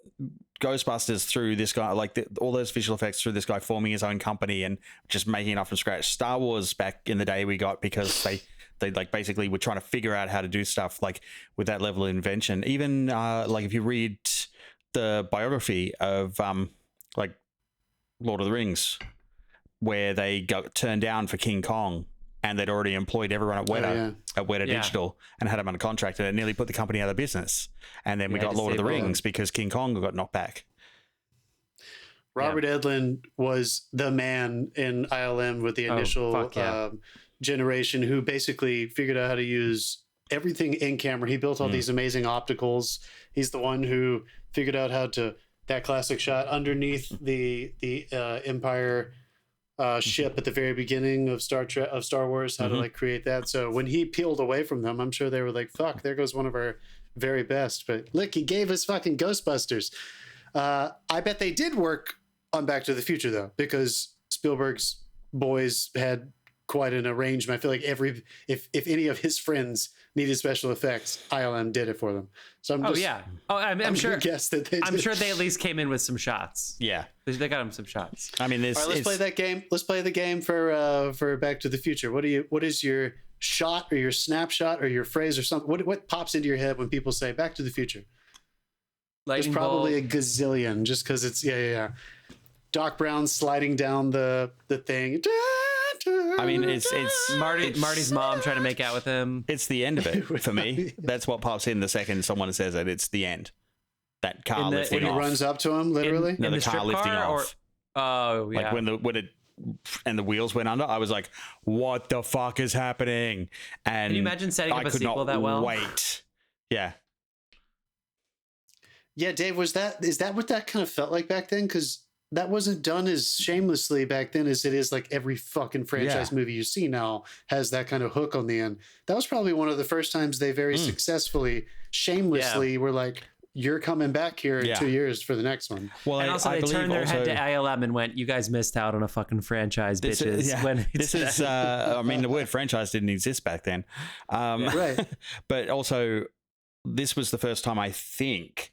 Ghostbusters through this guy, like all those visual effects through this guy forming his own company and just making it up from scratch. Star Wars back in the day we got because they like basically were trying to figure out how to do stuff like with that level of invention. Even like if you read the biography of like Lord of the Rings, where they got turned down for King Kong, and they'd already employed everyone at Weta Digital and had them under contract, and it nearly put the company out of business. And then we got Lord of the Rings because King Kong got knocked back. Robert Edlund was the man in ILM with the initial generation who basically figured out how to use everything in camera. He built all these amazing opticals. He's the one who figured out how to, that classic shot underneath the Empire ship at the very beginning of Star Wars, how to like create that. So when he peeled away from them, I'm sure they were like, fuck, there goes one of our very best. But look, he gave us fucking Ghostbusters. I bet they did work on Back to the Future though, because Spielberg's boys had quite an arrangement. I feel like if any of his friends needed special effects, ILM did it for them. So I'm sure. Guess that they I'm sure they at least came in with some shots. Yeah, they got him some shots. I mean, all right, let's play that game. Let's play the game for Back to the Future. What is your shot or your snapshot or your phrase or something? What pops into your head when people say Back to the Future? There's probably a gazillion, just because it's Doc Brown sliding down the thing. I mean, it's Marty's mom trying to make out with him. It's the end of it for me. That's what pops in the second someone says it. It's the end. That car lifting when off. He runs up to him, literally. The car lifting off. Like when the wheels went under, I was like, "What the fuck is happening?" And can you imagine setting up a sequel that well? Wait, yeah. Dave, is that what that kind of felt like back then? Because that wasn't done as shamelessly back then as it is like every fucking franchise movie you see now has that kind of hook on the end. That was probably one of the first times they very successfully, shamelessly were like, you're coming back here in 2 years for the next one. Well, and also they turned their head to ILM and went, you guys missed out on a fucking franchise, bitches. I mean, the word franchise didn't exist back then. Right. But also, this was the first time I think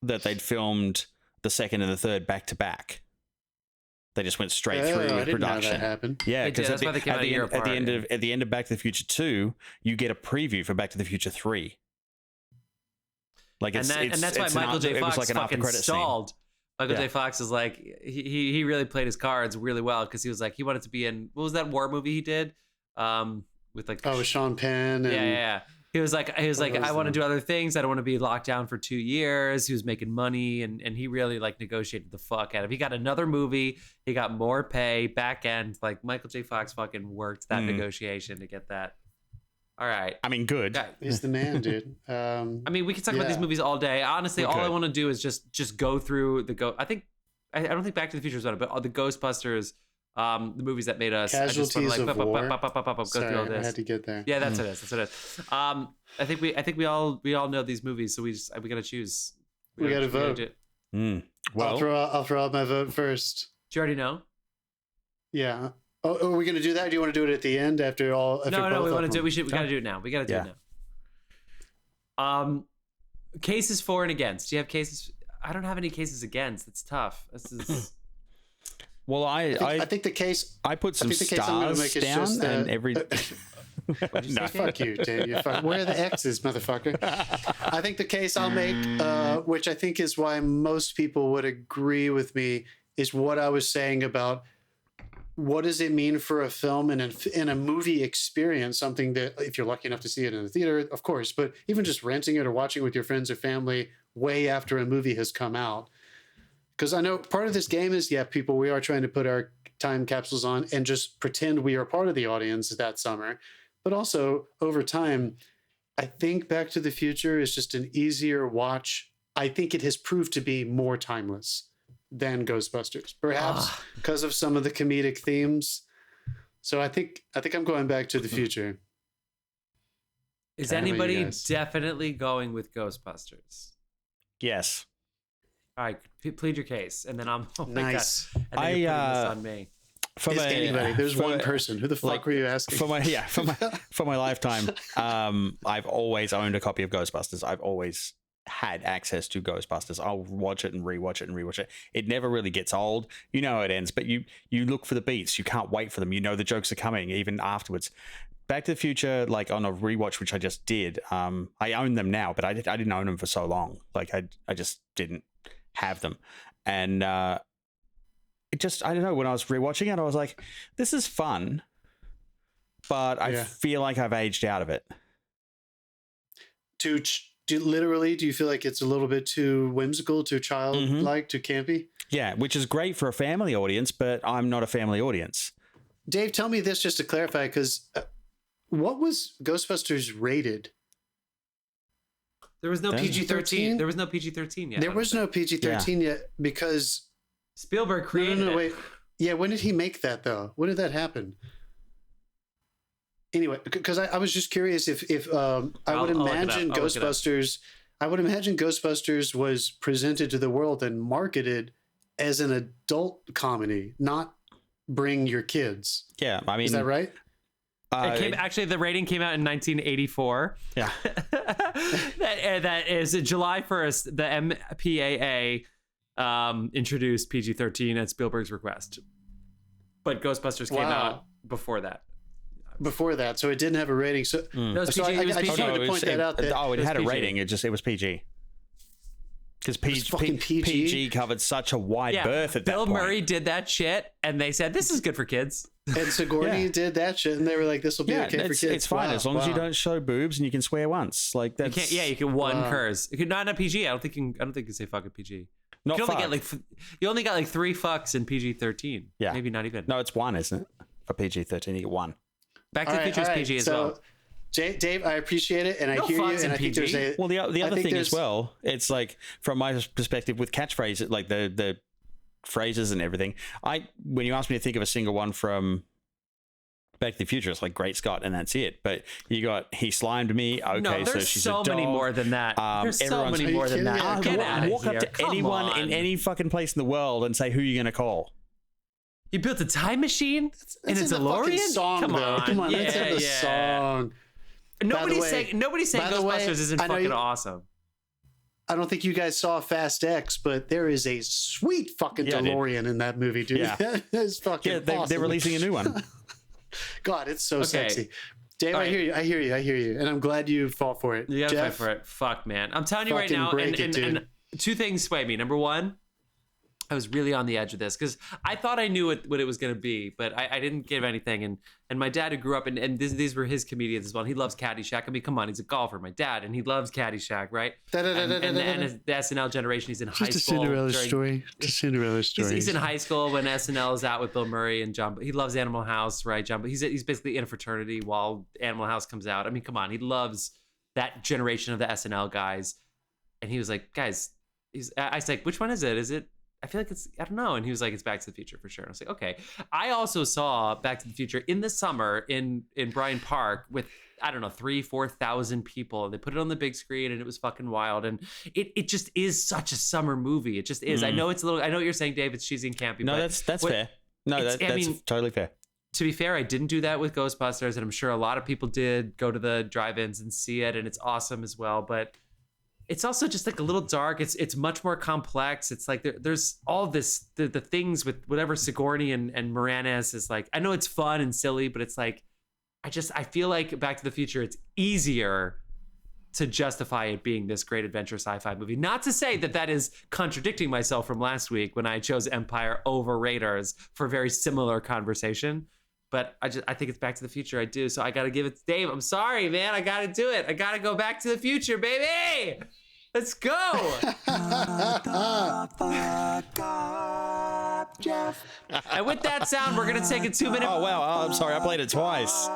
that they'd filmed the second and the third back to back. They just went straight through with production. Know that happened. Yeah, because at the end of Back to the Future 2, you get a preview for Back to the Future 3. Like that's why Michael J. Fox like fucking stalled. Michael J. Fox is like he really played his cards really well because he was like he wanted to be in what was that war movie he did with like with Sean Penn. And, He was like, I want to do other things. I don't want to be locked down for 2 years. He was making money, and he really like negotiated the fuck out of. He got another movie. He got more pay, back end. Like Michael J. Fox fucking worked that negotiation to get that. All right. I mean, good. He's the man, dude. I mean, we can talk about these movies all day. Honestly, all I want to do is just go through I don't think Back to the Future is on it, but all the Ghostbusters. The movies that made us Casualties of War. Go through all this. I had to get there. Yeah, that's what it is. I think we all know these movies, so we gotta choose. We gotta vote. Well, I'll throw out my vote first. Do you already know? Yeah. Oh, are we gonna do that? Or do you want to do it at the end after all? No, we want to do. We gotta do it now. We gotta do it now. Cases for and against. Do you have cases? I don't have any cases against. It's tough. This is. Well, I think the case. I put some stars down and every. No, fuck you, dude. Where are the X's, motherfucker? I think the case I'll make, which I think is why most people would agree with me, is what I was saying about what does it mean for a film and in a movie experience, something that if you're lucky enough to see it in the theater, of course, but even just renting it or watching it with your friends or family way after a movie has come out. Because I know part of this game is, people, we are trying to put our time capsules on and just pretend we are part of the audience that summer. But also, over time, I think Back to the Future is just an easier watch I think it has proved to be more timeless than Ghostbusters, perhaps because of some of the comedic themes. So I think I'm going Back to the Future. Is How about you anybody guys? definitely going with Ghostbusters? Yes. All right, plead your case, and then I'm Nice. And then you're putting this on me. From Is anybody? There's from one person. Who the fuck like, were you asking? for my lifetime, I've always owned a copy of Ghostbusters. I've always had access to Ghostbusters. I'll watch it and rewatch it and rewatch it. It never really gets old. You know how it ends, but you look for the beats. You can't wait for them. You know the jokes are coming even afterwards. Back to the Future, like on a rewatch, which I just did. I own them now, but I didn't own them for so long. Like I just didn't have them, and it just, I don't know. When I was rewatching it, I was like, this is fun, but I feel like I've aged out of it. Do you feel like it's a little bit too whimsical, too childlike, too campy? Yeah, which is great for a family audience, but I'm not a family audience. Dave, tell me this just to clarify, because what was Ghostbusters rated? There was no PG-13. There was no PG-13 yet. There was no PG-13 yet because Spielberg created it. Wait. Yeah, when did he make that though? When did that happen? Anyway, because I was just curious if I would imagine Ghostbusters. I would imagine Ghostbusters was presented to the world and marketed as an adult comedy, not bring your kids. Yeah, I mean, is that right? Actually, the rating came out in 1984. Yeah. that is July 1st. The MPAA introduced PG-13 at Spielberg's request, but Ghostbusters came out before that. Before that, so it didn't have a rating. So, I just wanted to point that out. It had a rating. It was PG. Because PG covered such a wide berth at that point. Bill Murray did that shit, and they said, this is good for kids. And Sigourney did that shit, and they were like, this will be okay for kids. It's fine as long as you don't show boobs and you can swear once. Like that's you can one curse. You can not a PG. I don't think you can say fuck a PG. Not you only fuck. you only got like 3 fucks in PG-13. Yeah, maybe not even. No, it's 1, isn't it? For PG-13, you get 1. Back to the Future is PG as well. Dave, I appreciate it, and I hear you. And I think there's the other thing as well. It's like from my perspective with catchphrases, like the phrases and everything. When you ask me to think of a single one from Back to the Future, it's like Great Scott, and that's it. But you got he slimed me. Okay, no, there's so she's so a dog. many more than that. There's so many more than that. Get out of walk here. up to Come anyone on. in any fucking place in the world and say who you're gonna call. You built a time machine in a in the DeLorean? fucking song, Come though. on, Come on, that's in the song. Nobody's saying Ghostbusters isn't fucking you, awesome. I don't think you guys saw Fast X, but there is a sweet fucking DeLorean in that movie, dude. Yeah. That is fucking awesome. They're releasing a new one. God, it's so sexy. Dave, I hear you. And I'm glad you fought for it. You gotta Jeff, fight for it. Fuck, man. I'm telling you right now, and 2 things sway me. Number 1, I was really on the edge of this because I thought I knew what it was going to be, but I didn't give anything. And my dad, who grew up, and these were his comedians as well. He loves Caddyshack. I mean, come on, he's a golfer, my dad, and he loves Caddyshack, right? And the SNL generation, he's in high school. Just a Cinderella story. He's in high school when SNL is out with Bill Murray and John. He loves Animal House, right, John? But he's basically in a fraternity while Animal House comes out. I mean, come on, he loves that generation of the SNL guys. And he was like, guys, I was like, which one is it? Is it? I feel like it's, I don't know. And he was like, it's Back to the Future for sure. And I was like, okay. I also saw Back to the Future in the summer in Bryant Park with, I don't know, 3,000-4,000 people. They put it on the big screen and it was fucking wild. And it just is such a summer movie. It just is. I know it's a little, I know what you're saying, Dave, it's cheesy and campy. No, that's fair. No, that's totally fair. To be fair, I didn't do that with Ghostbusters, and I'm sure a lot of people did go to the drive-ins and see it, and it's awesome as well. But it's also just like a little dark. It's much more complex. It's like there's all this the things with whatever Sigourney and Moranis is like. I know it's fun and silly, but it's like I feel like Back to the Future, it's easier to justify it being this great adventure sci-fi movie. Not to say that is contradicting myself from last week when I chose Empire over Raiders for a very similar conversation. But I think it's Back to the Future. I do. So I got to give it to Dave. I'm sorry, man. I got to do it. I got to go Back to the Future, baby. Let's go. Jeff. And with that sound, we're going to take a 2-minute... Oh, wow. Oh, I'm sorry. I played it twice.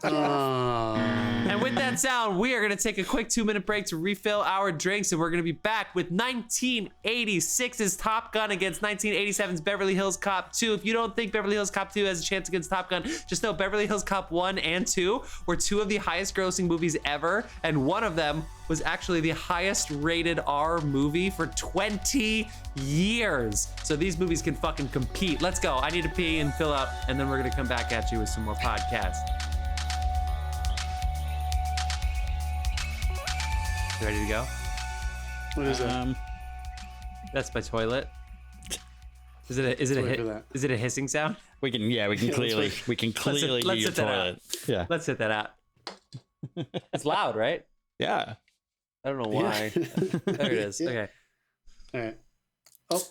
And with that sound, we are going to take a quick 2-minute break to refill our drinks, and we're going to be back with 1986's Top Gun against 1987's Beverly Hills Cop 2. If you don't think Beverly Hills Cop 2 has a chance against Top Gun, just know Beverly Hills Cop 1 and 2 were two of the highest grossing movies ever, and one of them was actually the highest rated R movie for 20 years. So these movies can fucking compete. Let's go. I need to pee and fill up, and then we're going to come back at you with some more podcasts. You ready to go? What is that? That's my toilet. Is it a hissing sound? We can clearly hear your toilet. Yeah. Let's hit that out. It's loud, right? Yeah. I don't know why. There it is. Yeah. Okay. All right. Oh.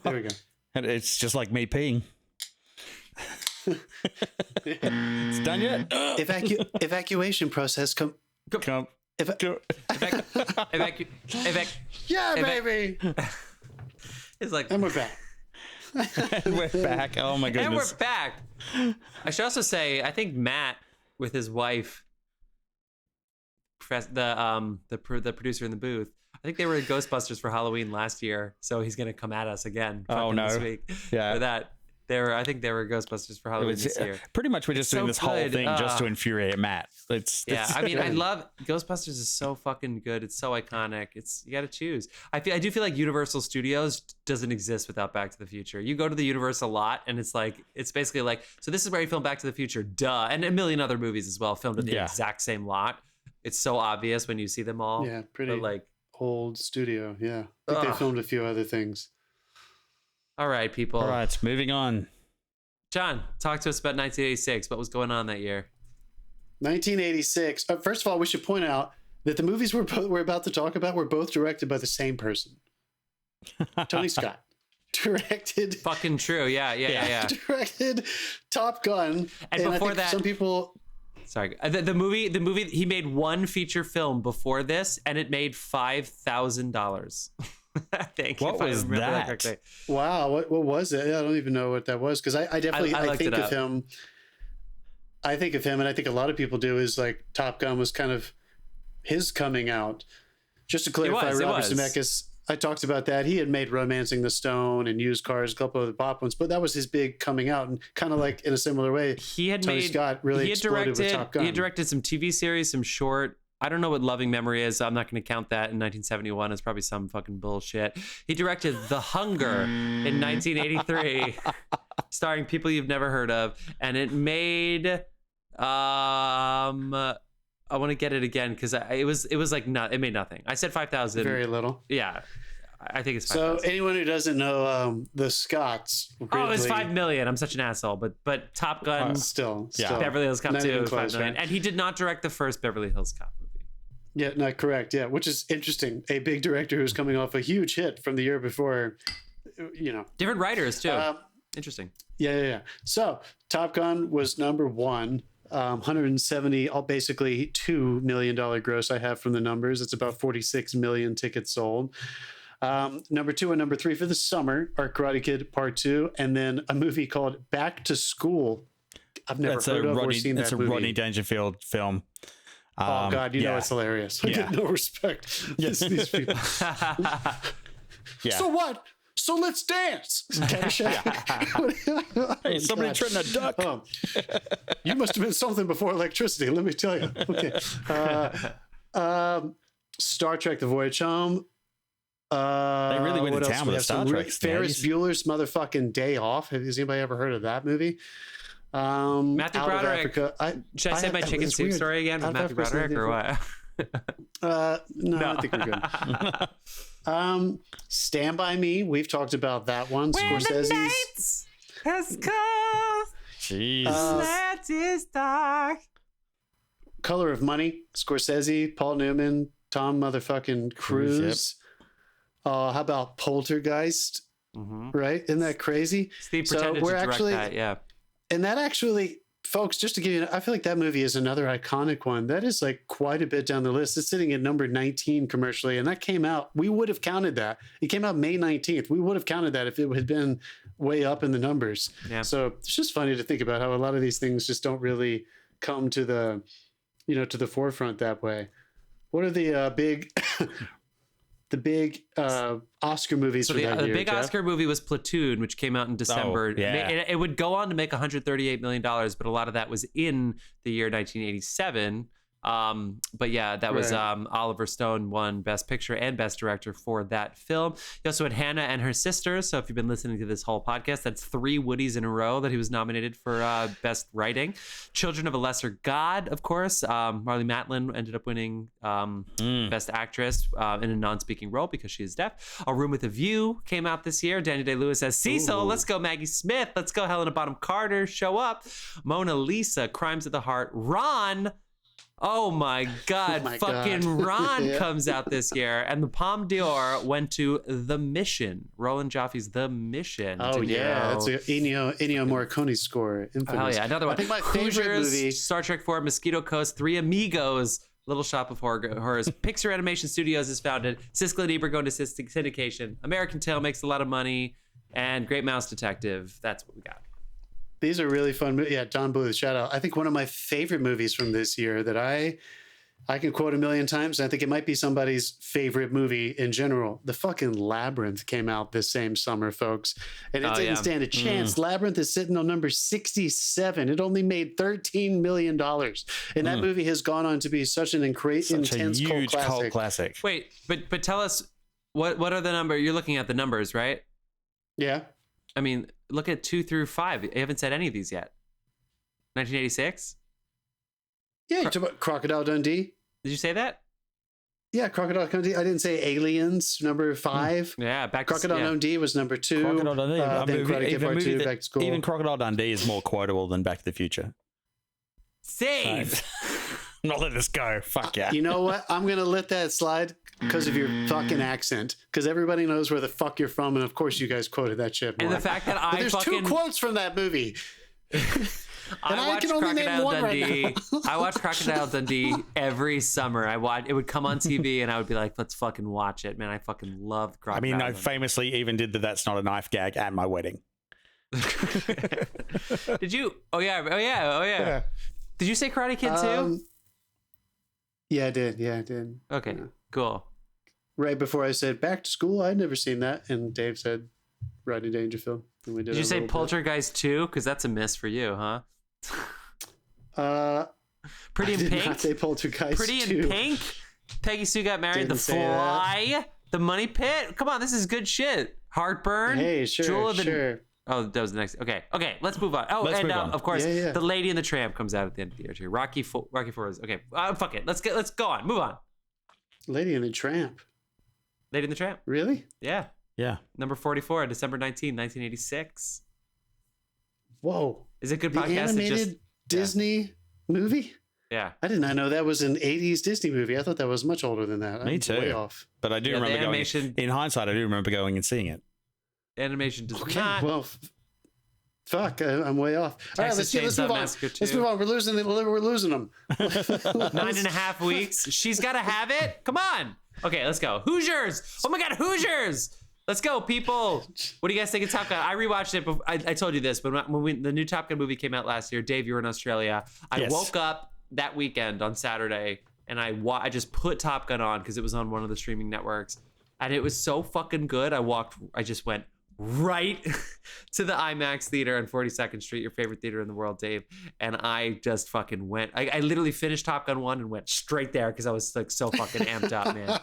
There we go. And it's just like me peeing. It's done yet? Evacuation process come. Yeah, baby. It's like, And we're back. We're back. Oh my goodness. and we're back. I should also say, I think Matt with his wife, the producer in the booth, I think they were in Ghostbusters for Halloween last year, so he's gonna come at us again. Oh no! This week Yeah, for that. I think they were Ghostbusters for Halloween this year. Pretty much, we're just doing this whole thing just to infuriate Matt. I mean, I love Ghostbusters is so fucking good. It's so iconic. You got to choose. I do feel like Universal Studios doesn't exist without Back to the Future. You go to the Universal lot, and it's basically like, so this is where you film Back to the Future, duh, and a million other movies as well filmed in the exact same lot. It's so obvious when you see them all. Yeah, pretty like old studio. Yeah, I think they filmed a few other things. All right, people. All right, moving on. John, talk to us about 1986. What was going on that year? 1986. First of all, we should point out that the movies we're about to talk about were both directed by the same person. Tony Scott directed. Fucking true. Yeah. Directed Top Gun. And before I think that, some people. Sorry, the movie. He made one feature film before this, and it made $5,000. Thank you. What was that? Wow, what was it? I don't even know what that was, because I definitely I think of him. I think of him, and I think a lot of people do, is like Top Gun was kind of his coming out. Just to clarify, Robert Zemeckis, I talked about that. He had made Romancing the Stone and Used Cars, a couple of the pop ones, but that was his big coming out, and kind of like in a similar way, Tony Scott really exploded with Top Gun. He had directed some TV series, some short. I don't know what Loving Memory is. So I'm not going to count that in 1971. It's probably some fucking bullshit. He directed The Hunger in 1983, starring people you've never heard of, and it made. I want to get it again because it was like it made nothing. I said 5,000. Very little. Yeah, I think it's 5,000. 5,000. So anyone who doesn't know the Scotts. Oh, it's 5 million. I'm such an asshole. But Top Gun. Still. Beverly Hills Cop 2, 5 million. Right? And he did not direct the first Beverly Hills Cop movie. Yeah, not correct. Yeah, which is interesting. A big director who's coming off a huge hit from the year before, Different writers, too. Interesting. Yeah. So, Top Gun was number one. 170, basically $2 million gross I have from the numbers. It's about 46 million tickets sold. Number two and number three for the summer are Karate Kid Part 2, and then a movie called Back to School. I've never heard of or seen that movie. It's a Rodney Dangerfield film. Oh God, you know it's hilarious. I get no respect. Yes, these people. So what? So let's dance. Hey, somebody trying to duck. You must have been something before electricity. Let me tell you. Okay. Star Trek: The Voyage Home. They really went to town with the Star Trek. Ferris Bueller's Motherfucking Day Off. Has anybody ever heard of that movie? Matthew Broderick. Should I say my chicken soup story again with Matthew Broderick or what? No, I think we're good. Stand By Me. We've talked about that one. Scorsese's. Has come. Jeez. That is dark. Color of Money. Scorsese, Paul Newman, Tom motherfucking Cruise. How about Poltergeist? Mm-hmm. Right? Isn't that crazy? Steve pretended to direct that, yeah. And that actually folks, just to give you, I feel like that movie is another iconic one. That is like quite a bit down the list. It's sitting at number 19 commercially, and that came out. We would have counted that. It came out May 19th. We would have counted that if it had been way up in the numbers. Yeah. So it's just funny to think about how a lot of these things just don't really come to the, to the forefront that way. What are the big, Oscar movies for that year? The big Jeff? Oscar movie was Platoon, which came out in December. Oh, yeah. It would go on to make $138 million, but a lot of that was in the year 1987. But yeah, that was Oliver Stone won Best Picture and Best Director for that film. He also had Hannah and Her Sisters. So if you've been listening to this whole podcast, that's 3 Woodies in a row that he was nominated for Best Writing. Children of a Lesser God, of course. Marlee Matlin ended up winning Best Actress in a non-speaking role because she is deaf. A Room with a View came out this year. Daniel Day-Lewis as Cecil. Ooh. Let's go Maggie Smith. Let's go Helena Bonham Carter. Show up. Mona Lisa. Crimes of the Heart. Ron. Oh my God, Ron comes out this year. And the Palme d'Or went to The Mission. Roland Joffe's The Mission. Oh, yeah. That's an Ennio Morricone score. Infamous. Oh, yeah. Another one. I think my favorite movie. Star Trek 4, Mosquito Coast, Three Amigos, Little Shop of Horrors. Pixar Animation Studios is founded. Siskel and Ebert going to syndication. American Tail makes a lot of money. And Great Mouse Detective. That's what we got. These are really fun. Yeah, Don Bluth, shout out. I think one of my favorite movies from this year that I can quote a million times. I think it might be somebody's favorite movie in general. The fucking Labyrinth came out this same summer, folks. And it didn't stand a chance. Labyrinth is sitting on number 67. It only made $13 million. And that movie has gone on to be such an intense huge cult classic. Wait, but tell us, what are the numbers? You're looking at the numbers, right? Yeah. I mean, look at 2 through 5. You haven't said any of these yet. 1986? Yeah, you talk about Crocodile Dundee. Did you say that? Yeah, Crocodile Dundee. I didn't say Aliens, number 5. Yeah, Crocodile Dundee was number 2. Crocodile Dundee. Then Karate Kid Part 2, Back to School. Even Crocodile Dundee is more quotable than Back to the Future. Save! Not let this go. Fuck yeah. You know what? I'm going to let that slide because of your fucking accent. Because everybody knows where the fuck you're from. And of course you guys quoted that shit more. And the fact that there's 2 quotes from that movie. I can only name one Dundee. Right now. I watch Crocodile Dundee every summer. It would come on TV and I would be like, let's fucking watch it, man. I fucking love Crocodile Dundee. I famously even did the That's Not a Knife gag at my wedding. Did you? Oh yeah. Did you say Karate Kid too? Yeah, I did. Okay, cool. Right before I said Back to School, I'd never seen that, and Dave said Rodney Dangerfield. And we did you say Poltergeist 2? Because that's a miss for you, huh? Pretty in Pink. Not say Poltergeist. Pretty in Pink. Peggy Sue Got Married. The Fly. The Money Pit. Come on, this is good shit. Heartburn. Hey, sure. Oh, that was the next. Okay, let's move on. Oh, of course, The Lady and the Tramp comes out at the end of the year too. Rocky Four is okay. Fuck it. Let's go on. Move on. Lady and the Tramp. Lady and the Tramp. Really? Yeah. Yeah. Number 44, December 19, 1986. Whoa. Is it good podcast? The animated Disney movie? Yeah. I did not know that was an 80s Disney movie. I thought that was much older than that. Me too. Way off. But I do remember going. In hindsight, I do remember going and seeing it. Animation does not. Well, fuck, I'm way off. All right, let's move on. Let's move on. We're losing them. 9.5 weeks. She's got to have it. Come on. Okay, let's go. Hoosiers. Oh my God, Hoosiers. Let's go, people. What do you guys think of Top Gun? I rewatched it. I told you this, but when the new Top Gun movie came out last year, Dave, you were in Australia. I woke up that weekend on Saturday, and I just put Top Gun on because it was on one of the streaming networks, and it was so fucking good. I just went right to the IMAX theater on 42nd Street, your favorite theater in the world, Dave. And I just fucking went. I literally finished Top Gun 1 and went straight there because I was like so fucking amped up, man.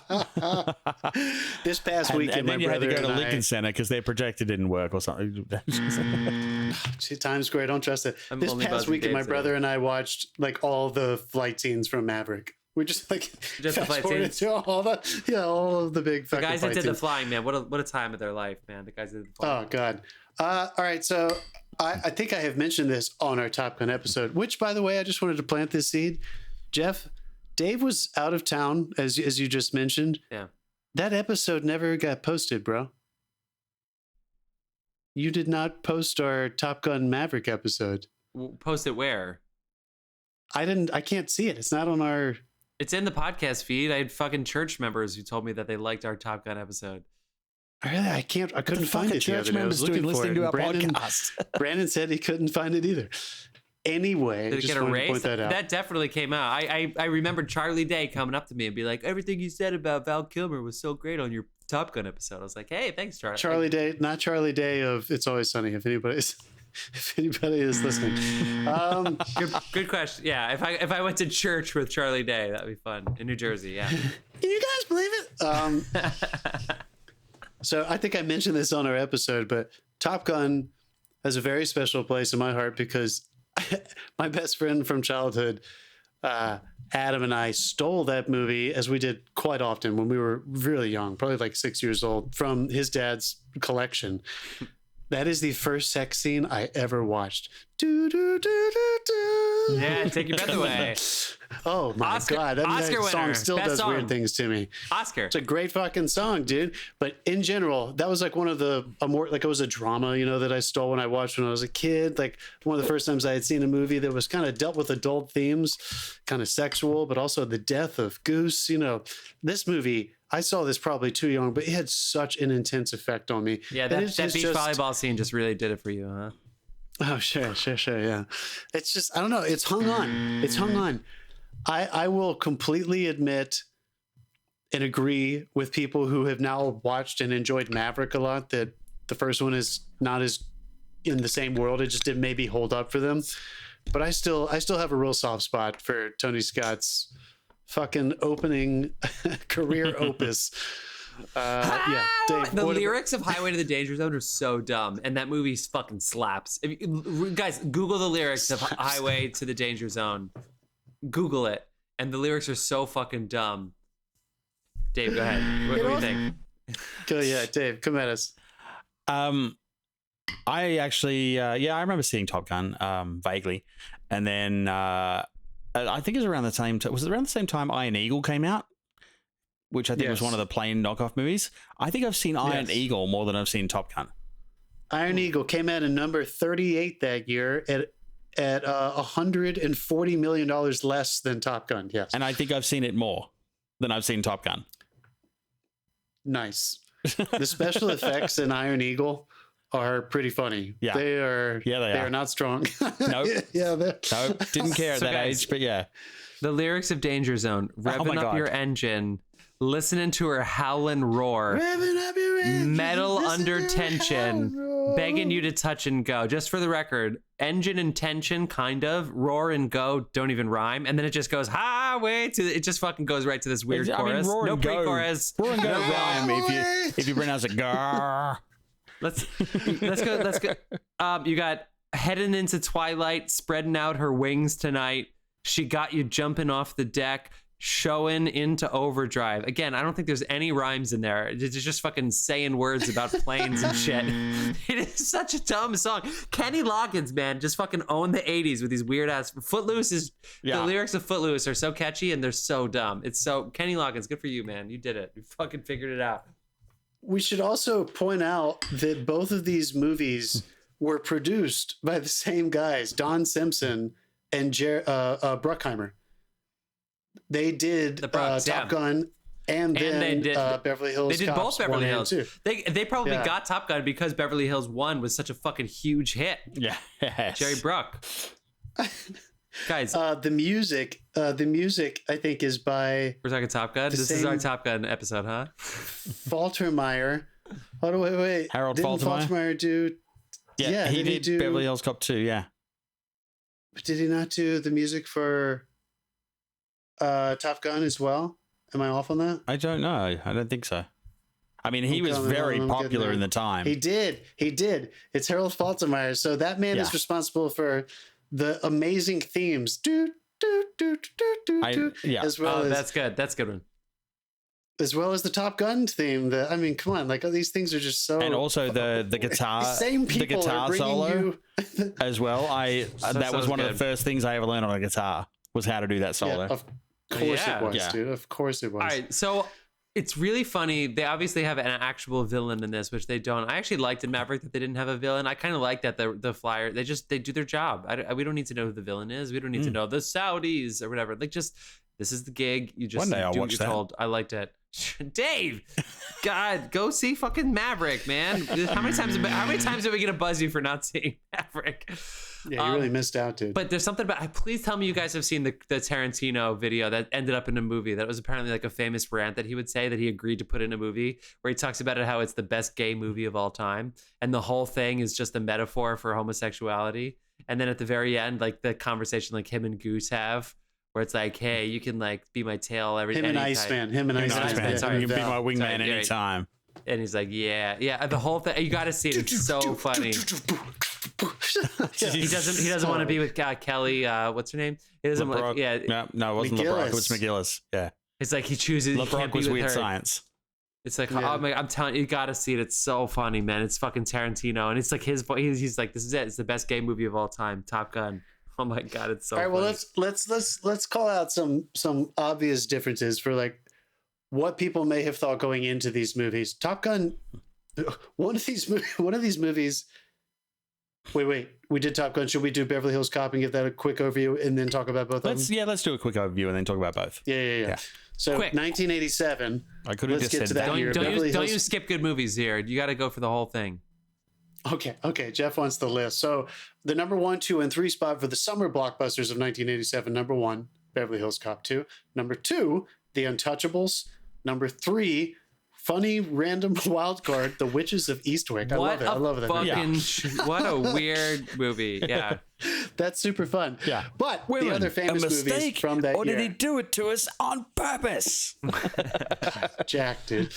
This past weekend, and then you had to go to Lincoln Center because their projector didn't work or something. Times Square, don't trust it. This past weekend, my brother and I watched like all the fight scenes from Maverick. We just like just fast forwarded to all of the big fucking guys that did scenes. The flying, man. What a time of their life, man. The guys that did the flying. Oh God. All right, so I think I have mentioned this on our Top Gun episode, which, by the way, I just wanted to plant this seed. Jeff, Dave was out of town, as you just mentioned. Yeah. That episode never got posted, bro. You did not post our Top Gun Maverick episode. Post it where? I can't see it. It's not on our. It's in the podcast feed. I had fucking church members who told me that they liked our Top Gun episode. Really, I couldn't find it. Church members doing listening to our podcast. Brandon said he couldn't find it either. Anyway, Did it just get wanted to erased? point that out. That definitely came out. I remember Charlie Day coming up to me and be like, everything you said about Val Kilmer was so great on your Top Gun episode. I was like, hey, thanks, Charlie. Charlie Day, not Charlie Day of It's Always Sunny. If anybody is listening, Good question. Yeah, if I went to church with Charlie Day, that'd be fun in New Jersey. Yeah. Can you guys believe it? So I think I mentioned this on our episode, but Top Gun has a very special place in my heart because my best friend from childhood, Adam, and I stole that movie, as we did quite often when we were really young, probably like 6 years old, from his dad's collection. That is the first sex scene I ever watched. Do, do, do, do, do. Yeah, take your breath away. Oh my God. Oscar That song winner. still Best does song. weird things to me. Oscar. It's a great fucking song, dude. But in general, that was like one of it was a drama, that I stole when I watched when I was a kid. Like one of the first times I had seen a movie that was kind of dealt with adult themes, kind of sexual, but also the death of Goose. This movie, I saw this probably too young, but it had such an intense effect on me. Yeah, And that it's beach volleyball scene just really did it for you, huh? Oh, sure, yeah. It's just, I don't know. It's hung on. I will completely admit and agree with people who have now watched and enjoyed Maverick a lot that the first one is not as in the same world. It just didn't maybe hold up for them. But I still have a real soft spot for Tony Scott's fucking opening career opus. Dave, The lyrics of Highway to the Danger Zone are so dumb, and that movie fucking slaps. Guys, Google the lyrics of Highway to the Danger Zone. Google it, and the lyrics are so fucking dumb. Dave, go ahead. What do you think? Go, yeah, Dave, come at us. I actually, I remember seeing Top Gun vaguely, and then I think it was around the same. Was it around the same time Iron Eagle came out? Which I think was one of the plane knockoff movies. I think I've seen Iron Eagle more than I've seen Top Gun. Iron Eagle came out in number 38 that year at $140 million less than Top Gun. Yes. And I think I've seen it more than I've seen Top Gun. Nice. The special effects in Iron Eagle are pretty funny. Yeah. They are. Yeah, they are not strong. Nope. Yeah. Nope. Didn't care at So that guys, age, but yeah. The lyrics of Danger Zone, revving up God. your engine, listening to her howlin' roar, Revving up your engine, metal listen under to her tension, howl. begging you to touch and go. Just for the record, engine and tension, kind of, roar and go don't even rhyme, and then it just goes highway to. It just fucking goes right to this weird chorus. roar No and go. pre-chorus. Roar and go No rhyme if you pronounce it gar. Let's go. You got heading into twilight, spreading out her wings tonight. She got you jumping off the deck, showing into overdrive. Again, I don't think there's any rhymes in there. It's just fucking saying words about planes and shit. It is such a dumb song. Kenny Loggins, man, just fucking own the 80s with these weird ass. Footloose is the lyrics of Footloose are so catchy and they're so dumb. It's so Kenny Loggins, good for you, man. You did it. You fucking figured it out. We should also point out that both of these movies were produced by the same guys, Don Simpson and Bruckheimer. They did The Brucks, Top Gun and then they did Beverly Hills. They did Cops both Beverly 1 and Hills. 2. They probably got Top Gun because Beverly Hills 1 was such a fucking huge hit. Yeah. Jerry Bruck. Guys, The music I think is by we're talking Top Gun. This is our Top Gun episode, huh? Faltermeyer. Oh no, wait. Harold Didn't Faltermeyer? Faltermeyer do? Yeah, he did do Beverly Hills Cop 2, yeah. Did he not do the music for Top Gun as well? Am I off on that? I don't know. I don't think so. I mean, he was coming very on, I'm popular getting in the there. time. He did. It's Harold Faltermeyer. So that man is responsible for the amazing themes. Do, do, do, do, do, do, yeah. As well as That's good. That's a good one. as well as the Top Gun theme. I mean, come on, like these things are just so. And also the guitar, same people the guitar are bringing solo you. as well. That was one of the first things I ever learned on a guitar was how to do that solo. Yeah, of course Yeah. it was, Yeah. dude. Of course it was. All right. So It's really funny. They obviously have an actual villain in this, which they don't. I actually liked in Maverick that they didn't have a villain. I kind of like that the flyer. They do their job. We don't need to know who the villain is. We don't need to know the Saudis or whatever. Like, just this is the gig. You just One day I'll do watch what you're that. told. I liked it. Dave, God, go see fucking Maverick, man. How many times are we gonna buzz you for not seeing Maverick? Yeah, you really missed out, dude. But there's something about. Please tell me you guys have seen the Tarantino video that ended up in a movie. That was apparently like a famous rant that he would say that he agreed to put in a movie, where he talks about it how it's the best gay movie of all time, and the whole thing is just a metaphor for homosexuality. And then at the very end, like the conversation like him and Goose have, where it's like, hey, you can like be my tail every him and anytime. Iceman. Him and Iceman. Man. Sorry, You can be my wingman Sorry, yeah. anytime. And he's like, yeah, the whole thing. You got to see it. It's so funny. He doesn't want to be with Kelly. What's her name? He doesn't want. LeBrock. Yeah. No, it wasn't LeBrock. It was McGillis. Yeah. It's like he chooses. He LeBrock can't be was with Weird her. Science. It's like, Yeah. oh my, I'm telling you, you got to see it. It's so funny, man. It's fucking Tarantino, and it's like he's like, this is it. It's the best gay movie of all time. Top Gun. Oh my god, it's so. All right, well funny. let's call out some obvious differences for like what people may have thought going into these movies. Top Gun, one of these movies. Wait, we did Top Gun. Should we do Beverly Hills Cop and give that a quick overview and then talk about both of them? Let's do a quick overview and then talk about both. Yeah. So Quick. 1987. I could have Let's just get said to that. that. Don't you skip good movies here. You got to go for the whole thing. Okay. Jeff wants the list. So the number 1, 2, and 3 spot for the summer blockbusters of 1987. Number 1, Beverly Hills Cop 2. Number 2, The Untouchables. Number 3, funny random wild card, The Witches of Eastwick. I love it. I love that. What a weird movie. Yeah. That's super fun. Yeah. But the other famous movies from that or year. did he do it to us on purpose? Jack, dude.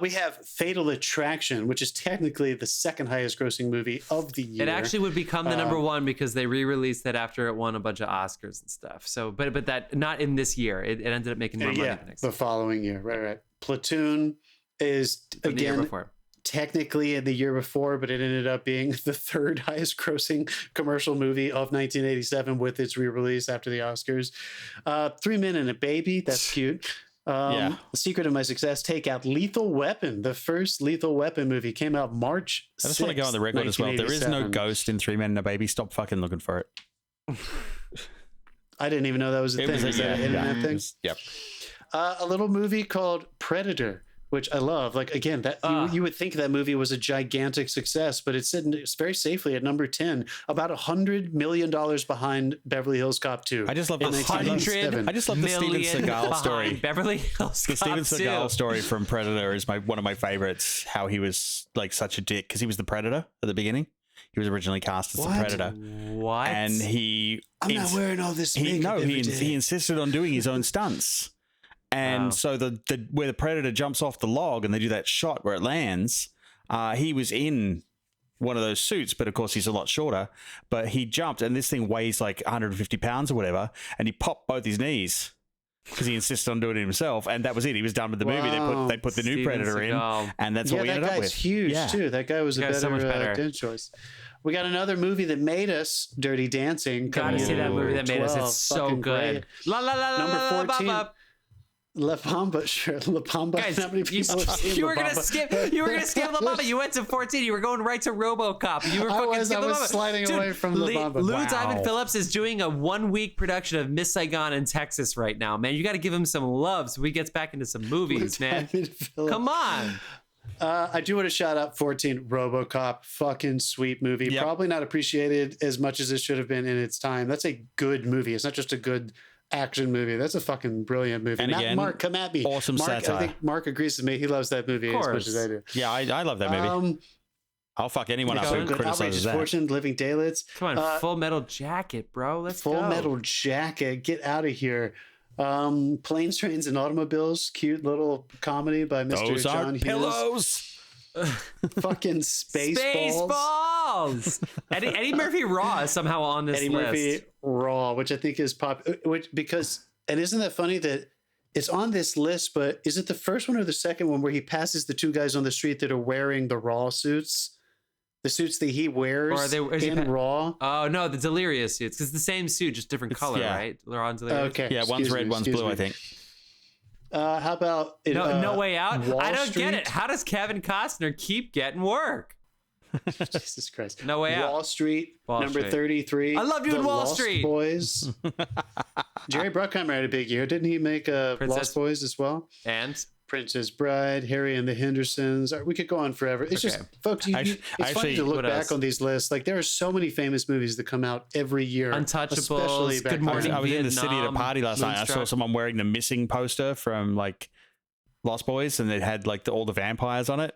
We have Fatal Attraction, which is technically the second highest grossing movie of the year. It actually would become the number 1 because they re-released it after it won a bunch of Oscars and stuff. So, but that not in this year. It ended up making more money the next the following year. Right. Platoon is From the year again before. technically in the year before, but it ended up being the third highest grossing commercial movie of 1987 with its re-release after the Oscars. 3 Men and a Baby, that's cute. The Secret of My Success, take out Lethal Weapon. The first Lethal Weapon movie came out March 6th, I just want to go on the record as well. There is no 1987. ghost in 3 Men and a Baby. Stop fucking looking for it. I didn't even know that was a thing. Is that an internet thing? Yep. A little movie called Predator, which I love. Like, again, that you would think that movie was a gigantic success, but it's sitting very safely at number 10, about $100 million behind Beverly Hills Cop 2. I just love the in 1987. I just love the Steven Seagal story. Beverly Hills The Steven Cop Seagal 2. story from Predator is one of my favorites. How he was like such a dick because he was the Predator at the beginning. He was originally cast as the Predator, What? and I'm not wearing all this makeup every day. he insisted on doing his own stunts. And so the where the Predator jumps off the log and they do that shot where it lands, he was in one of those suits, but of course he's a lot shorter. But he jumped, and this thing weighs like 150 pounds or whatever, and he popped both his knees because he insisted on doing it himself, and that was it. He was done with the movie. They put the new Steven Predator Seagal. in, and that's what we that ended up guy's with. huge too. That guy was a That guy's better, so much better. good choice. We got another movie that made us, Dirty Dancing. Gotta coming see in that movie that made us. 12. It's so Fucking good. great. La la la la Number la la 14. ba, ba. La Bamba, sure. La Bamba. Guys, Not many people have seen you La were gonna Bamba. skip. You were gonna skip La Bamba. You went to 14. You were going right to RoboCop. You were fucking I skipping La was Bamba. sliding Dude, away from La Bamba. Lou Wow. Diamond Phillips is doing a 1-week production of Miss Saigon in Texas right now, man. You got to give him some love so he gets back into some movies, man. Come on. I do want to shout out 14 RoboCop. Fucking sweet movie. Yep. Probably not appreciated as much as it should have been in its time. That's a good movie. It's not just a good action movie. That's a fucking brilliant movie. And Not again, Mark, come at me. awesome Mark, satire. I think Mark agrees with me. He loves that movie as much as I do. Yeah, I love that movie. I'll fuck anyone up So who good. criticizes Outrageous that. Fortune, Living Daylights. Come on, Full Metal Jacket, bro. Let's Full go. Metal Jacket. Get out of here. Planes, Trains, and Automobiles. Cute little comedy by Mr. Those John aren't Hughes. pillows. Fucking Spaceballs. Spaceballs. Eddie Murphy Raw is somehow on this Eddie list. Murphy Raw, which I think is and isn't that funny that it's on this list, but is it the first one or the second one where he passes the two guys on the street that are wearing the Raw suits? The suits that he wears in Raw? Oh, no, the Delirious suits. Because it's the same suit, just different color, yeah. right? They're on Delirious. Okay. Yeah, one's red, one's blue, I think. How about No Way Out? Wall I don't Street? get it. How does Kevin Costner keep getting work? Jesus Christ. No Way Out. Wall Street, Wall number Street. 33. I love you The in Wall Lost Street. Boys. Jerry Bruckheimer had a big year. Didn't he make Princess- Lost Boys as well? And Princess Bride, Harry and the Hendersons. We could go on forever. It's just, folks, it's funny to look what back else? on these lists. Like, there are so many famous movies that come out every year. Untouchables, especially back Good then. Morning I was in the city at a Vietnam, party last night. I saw Moonstruck. someone wearing the Missing poster from like Lost Boys, and it had like all the vampires on it.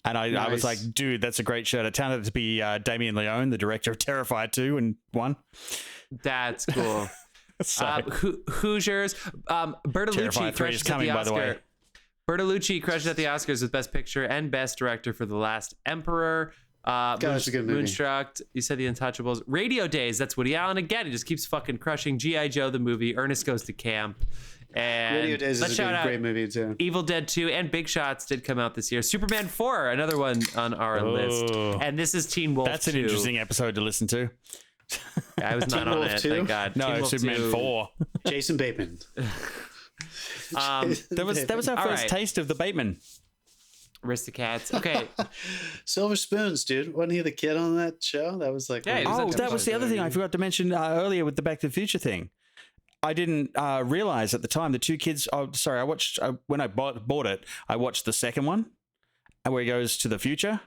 And I was Nice. like, dude, that's a great shirt. It turned out to be Damien Leone, the director of Terrifier 2 and 1. that's cool. So, Hoosiers. Bertolucci Terrifier 3 is crushed at the coming, by the Oscar. way. Bertolucci crushed at the Oscars with Best Picture and Best Director for The Last Emperor. that's a good movie. Moonstruck. You said The Untouchables. Radio Days. That's Woody Allen again. He just keeps fucking crushing. G.I. Joe the movie. Ernest Goes to Camp. And Radio Days let's is a shout out great movie, too. Evil Dead 2 and Big Shots did come out this year. Superman 4, another one on our list. And this is Teen Wolf that's an 2. interesting episode to listen to. I was not Teen on Wolf it, 2? thank God. No, Teen Wolf Superman 2. 4. Jason Bateman. That was our All first right. taste of the Bateman. Aristocats. Okay. Silver Spoons, dude. Wasn't he the kid on that show? That was like... Yeah, he was Oh, at that was the other thing I forgot to mention earlier with the Back to the Future thing. I didn't realize at the time the two kids. Oh, sorry, I watched when I bought it. I watched the second one, where he goes to the future,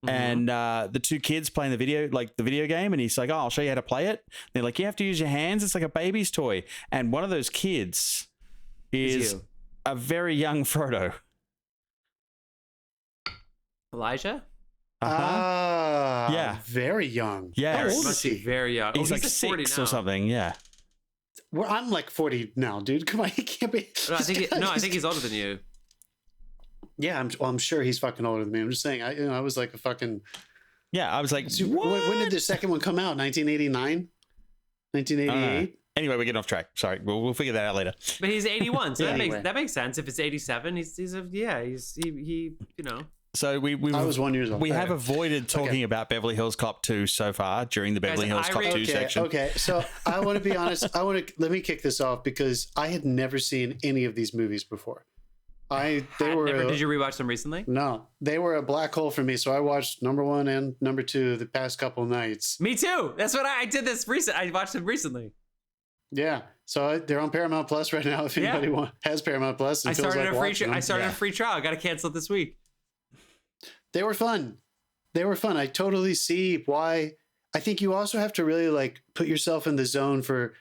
and the two kids playing the video game, and he's like, "Oh, I'll show you how to play it." They're like, "You have to use your hands. It's like a baby's toy." And one of those kids is you. a very young Frodo. Elijah? Ah, Yeah. very young. Yeah. How Very old is Must be he? very young. He's Oh, like 40 6 now. or something. Yeah. Well, I'm like 40 now, dude. Come on, he can't be. No, I think he's older than you. Yeah, I'm sure he's fucking older than me. I'm just saying. I was like a fucking. Yeah. I was like, When did the second one come out? 1989, 1988. Anyway, we're getting off track. Sorry, we'll figure that out later. But he's 81, so Yeah. that makes sense. If it's 87, he you know. So we I was 1 year old. We All have right. avoided talking about Beverly Hills Cop 2 so far during the Beverly Hills I Cop rate- 2 Okay, section. okay. So I want to be honest. Let me kick this off because I had never seen any of these movies before. They were. Did you rewatch them recently? No, they were a black hole for me. So I watched number 1 and number 2 the past couple nights. Me too. That's what I did this recent. I watched them recently. Yeah, so they're on Paramount Plus right now. If anybody has Paramount Plus, and I feels started like a free. watching them. I started a free trial. I got to cancel it this week. They were fun. They were fun. I totally see why. I think you also have to really like put yourself in the zone for.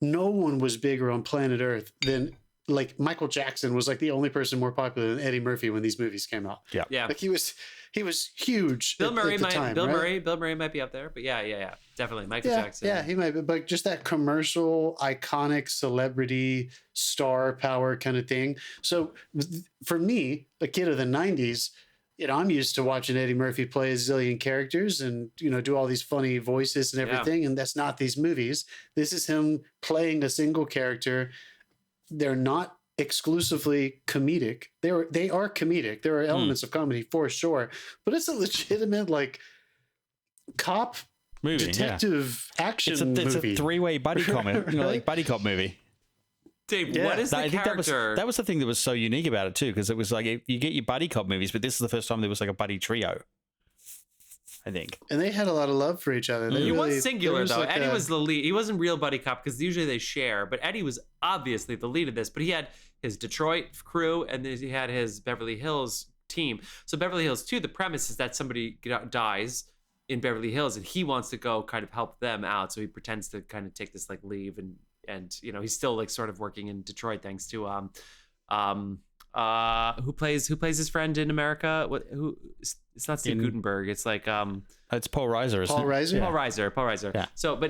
No one was bigger on planet Earth than like Michael Jackson was like the only person more popular than Eddie Murphy when these movies came out. Yeah. Like he was huge. Bill at Murray the might. time, Bill right? Murray might be up there, but yeah, definitely Michael Yeah, Jackson. yeah, he might be, but just that commercial, iconic celebrity, star power kind of thing. So for me, a kid of the '90s, I'm used to watching Eddie Murphy play a zillion characters and do all these funny voices and everything, and that's not these movies. This is him playing a single character. They're not exclusively comedic. They are comedic. There are elements of comedy for sure, but it's a legitimate like cop Movie, detective action It's a movie. 3-way buddy comedy, Right? like buddy cop movie. Dave, Yeah. what is the I think character? that was the thing that was so unique about it too, because it was like you get your buddy cop movies, but this is the first time there was like a buddy trio. I think. And they had a lot of love for each other. They He really- was singular there was though. like Eddie a- was the lead. He wasn't real buddy cop because usually they share, but Eddie was obviously the lead of this. But he had his Detroit crew and then he had his Beverly Hills team. So Beverly Hills 2, the premise is that somebody dies in Beverly Hills and he wants to go kind of help them out. So he pretends to kind of take this like leave and he's still like sort of working in Detroit thanks to who plays his friend in America? It's not Steve Guttenberg. It's like It's Paul Reiser, isn't Paul it? Reiser? Yeah. Paul Reiser.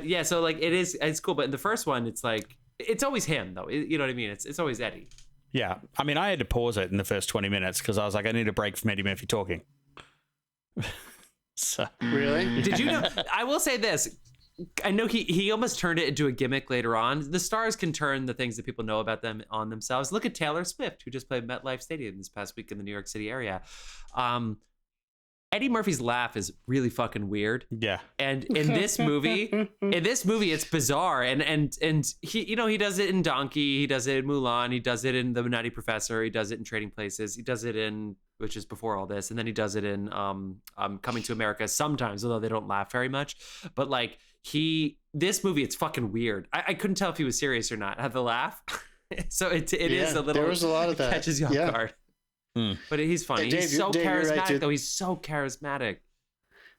Yeah. So like it's cool. But in the first one, it's like it's always him though. You know what I mean? It's always Eddie. Yeah. I mean, I had to pause it in the first 20 minutes because I was like, I need a break from Eddie Murphy talking. So Really? Did you know? I will say this. I know he almost turned it into a gimmick later on. The stars can turn the things that people know about them on themselves. Look at Taylor Swift, who just played MetLife Stadium this past week in the New York City area. Eddie Murphy's laugh is really fucking weird. Yeah. And in this movie, it's bizarre. And he, he does it in Donkey, he does it in Mulan, he does it in The Nutty Professor, he does it in Trading Places, he does it in, which is before all this, and then he does it in Coming to America sometimes, although they don't laugh very much. But like this movie, it's fucking weird. I couldn't tell if he was serious or not. I had the laugh. So it is a little. There was a lot of that. Catches you off guard. But he's funny. Dave, he's so charismatic, right, though. He's so charismatic.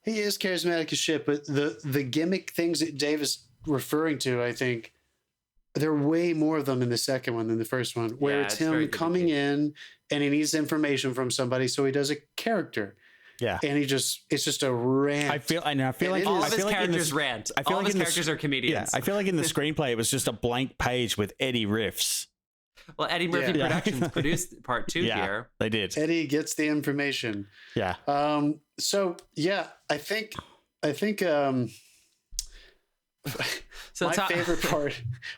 He is charismatic as shit, but the gimmick things that Dave is referring to, I think, there are way more of them in the second one than the first one, where it's him coming in and he needs information from somebody, so he does a character. Yeah, and it's just a rant. I feel like all of his characters rant. All of his characters are comedians. Yeah, I feel like in the screenplay it was just a blank page with Eddie riffs. Well, Eddie Murphy Productions produced part 2 here. They did. Eddie gets the information. Yeah. So yeah, I think. So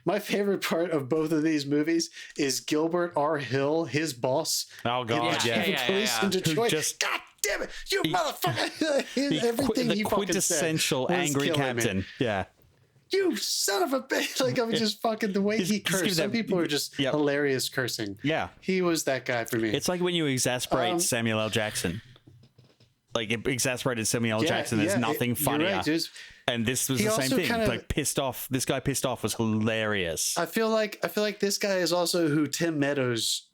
my favorite part of both of these movies is Gilbert R. Hill, his boss. Oh God, yeah. Police in Detroit. God damn it, you motherfucker! Everything he quintessential angry captain. Me. Yeah. You son of a bitch! Like I mean, just fucking the way he cursed. Some people are just hilarious cursing. Yeah, he was that guy for me. It's like when you exasperate Samuel L. Jackson. Like it exasperated Samuel L. Jackson. There's nothing funnier. Right, and this was the same thing. Like pissed off. This guy pissed off was hilarious. I feel like this guy is also who Tim Meadows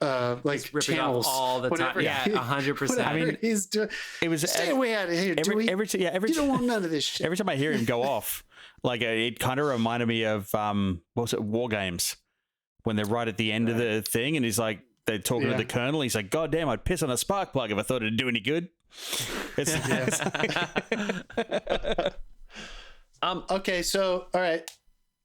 like channels all the time. Yeah, 100%. I mean, he's doing. It was stay away out of here. You don't want none of this shit. Every time I hear him go off, like it kind of reminded me of what was it, War Games, when they're right at the end of the thing, and he's like they're talking to the colonel. He's like, "God damn, I'd piss on a spark plug if I thought it'd do any good." Okay, so all right,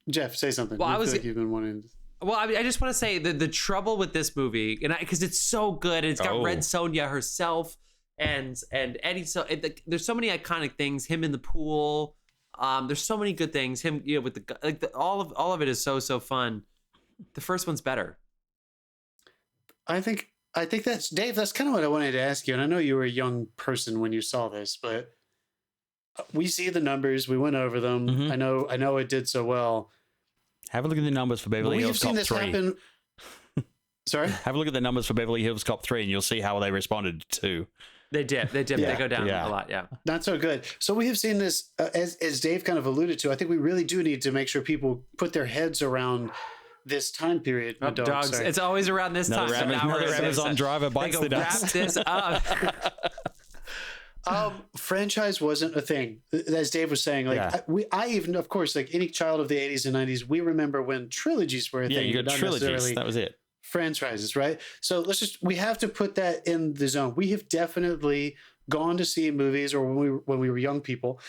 Jeff, say something. Well, you've been wanting. Well, I just want to say the trouble with this movie, and because it's so good, and it's got Red Sonja herself and Eddie. So there's so many iconic things. Him in the pool. There's so many good things. Him, with all of it is so fun. The first one's better. I think that's Dave. That's kind of what I wanted to ask you. And I know you were a young person when you saw this, but we see the numbers. We went over them. Mm-hmm. I know it did so well. Have a look at the numbers for Beverly Hills Cop 3. We've seen this happen. Sorry? Have a look at the numbers for Beverly Hills Cop 3 and you'll see how they responded to. They dip. They go down a lot, Not so good. So we have seen this, as Dave kind of alluded to, I think we really do need to make sure people put their heads around this time period. Dogs. It's always around this time. Another Amazon driver bites the dust. Wrap this up. Franchise wasn't a thing, as Dave was saying. Like I even, of course, like any child of the 80s and 90s, we remember when trilogies were a thing. Yeah, you got trilogies. That was it. Franchises, right? So we have to put that in the zone. We have definitely gone to see movies, or when we were young people,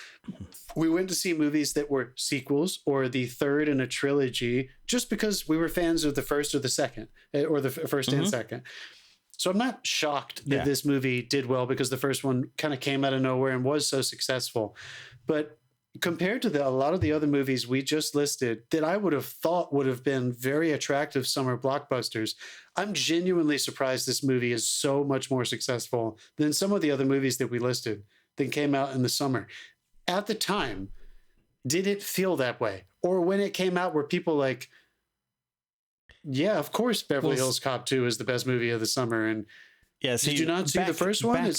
we went to see movies that were sequels or the third in a trilogy, just because we were fans of the first or the second, or the first and second. So I'm not shocked that this movie did well, because the first one kind of came out of nowhere and was so successful. But compared to a lot of the other movies we just listed that I would have thought would have been very attractive summer blockbusters, I'm genuinely surprised this movie is so much more successful than some of the other movies that we listed that came out in the summer. At the time, did it feel that way? Or when it came out, were people like, yeah, of course, Beverly Hills Cop 2 is the best movie of the summer? And did you not see the first one? It's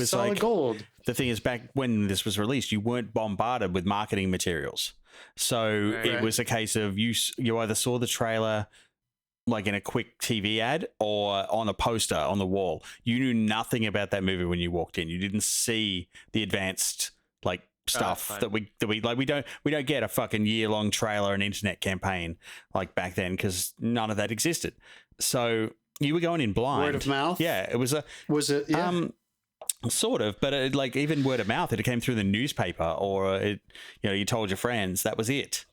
solid like, gold. The thing is, back when this was released, you weren't bombarded with marketing materials. So it was a case of you either saw the trailer like in a quick TV ad or on a poster on the wall. You knew nothing about that movie when you walked in. You didn't see the advanced like stuff that we like. We don't get a fucking year-long trailer and internet campaign like back then, because none of that existed. So you were going in blind. Word of mouth? Yeah, it was Yeah. Sort of, but like even word of mouth, it came through the newspaper, or you told your friends. That was it.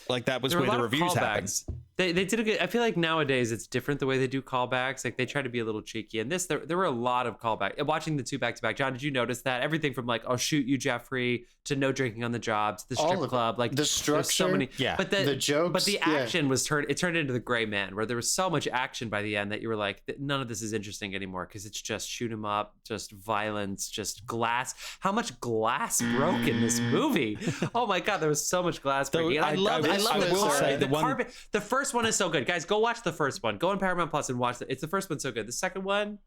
Like that was where the reviews happened. They did a good. I feel like nowadays it's different the way they do callbacks. Like they try to be a little cheeky. And there were a lot of callbacks. Watching the two back to back. John, did you notice that? Everything from like "I'll shoot you, Jeffrey" to "No drinking on the job" to the strip club. Like the structure. So many. Yeah. But the jokes. But the action was turned. It turned into The Gray Man, where there was so much action by the end that you were like, none of this is interesting anymore because it's just shoot 'em up, just violence, just glass. How much glass broke in this movie? Oh my god, there was so much glass breaking. And I love the first one is so good, guys. Go watch the first one. Go on Paramount Plus and watch it. It's the first one's so good. The second one,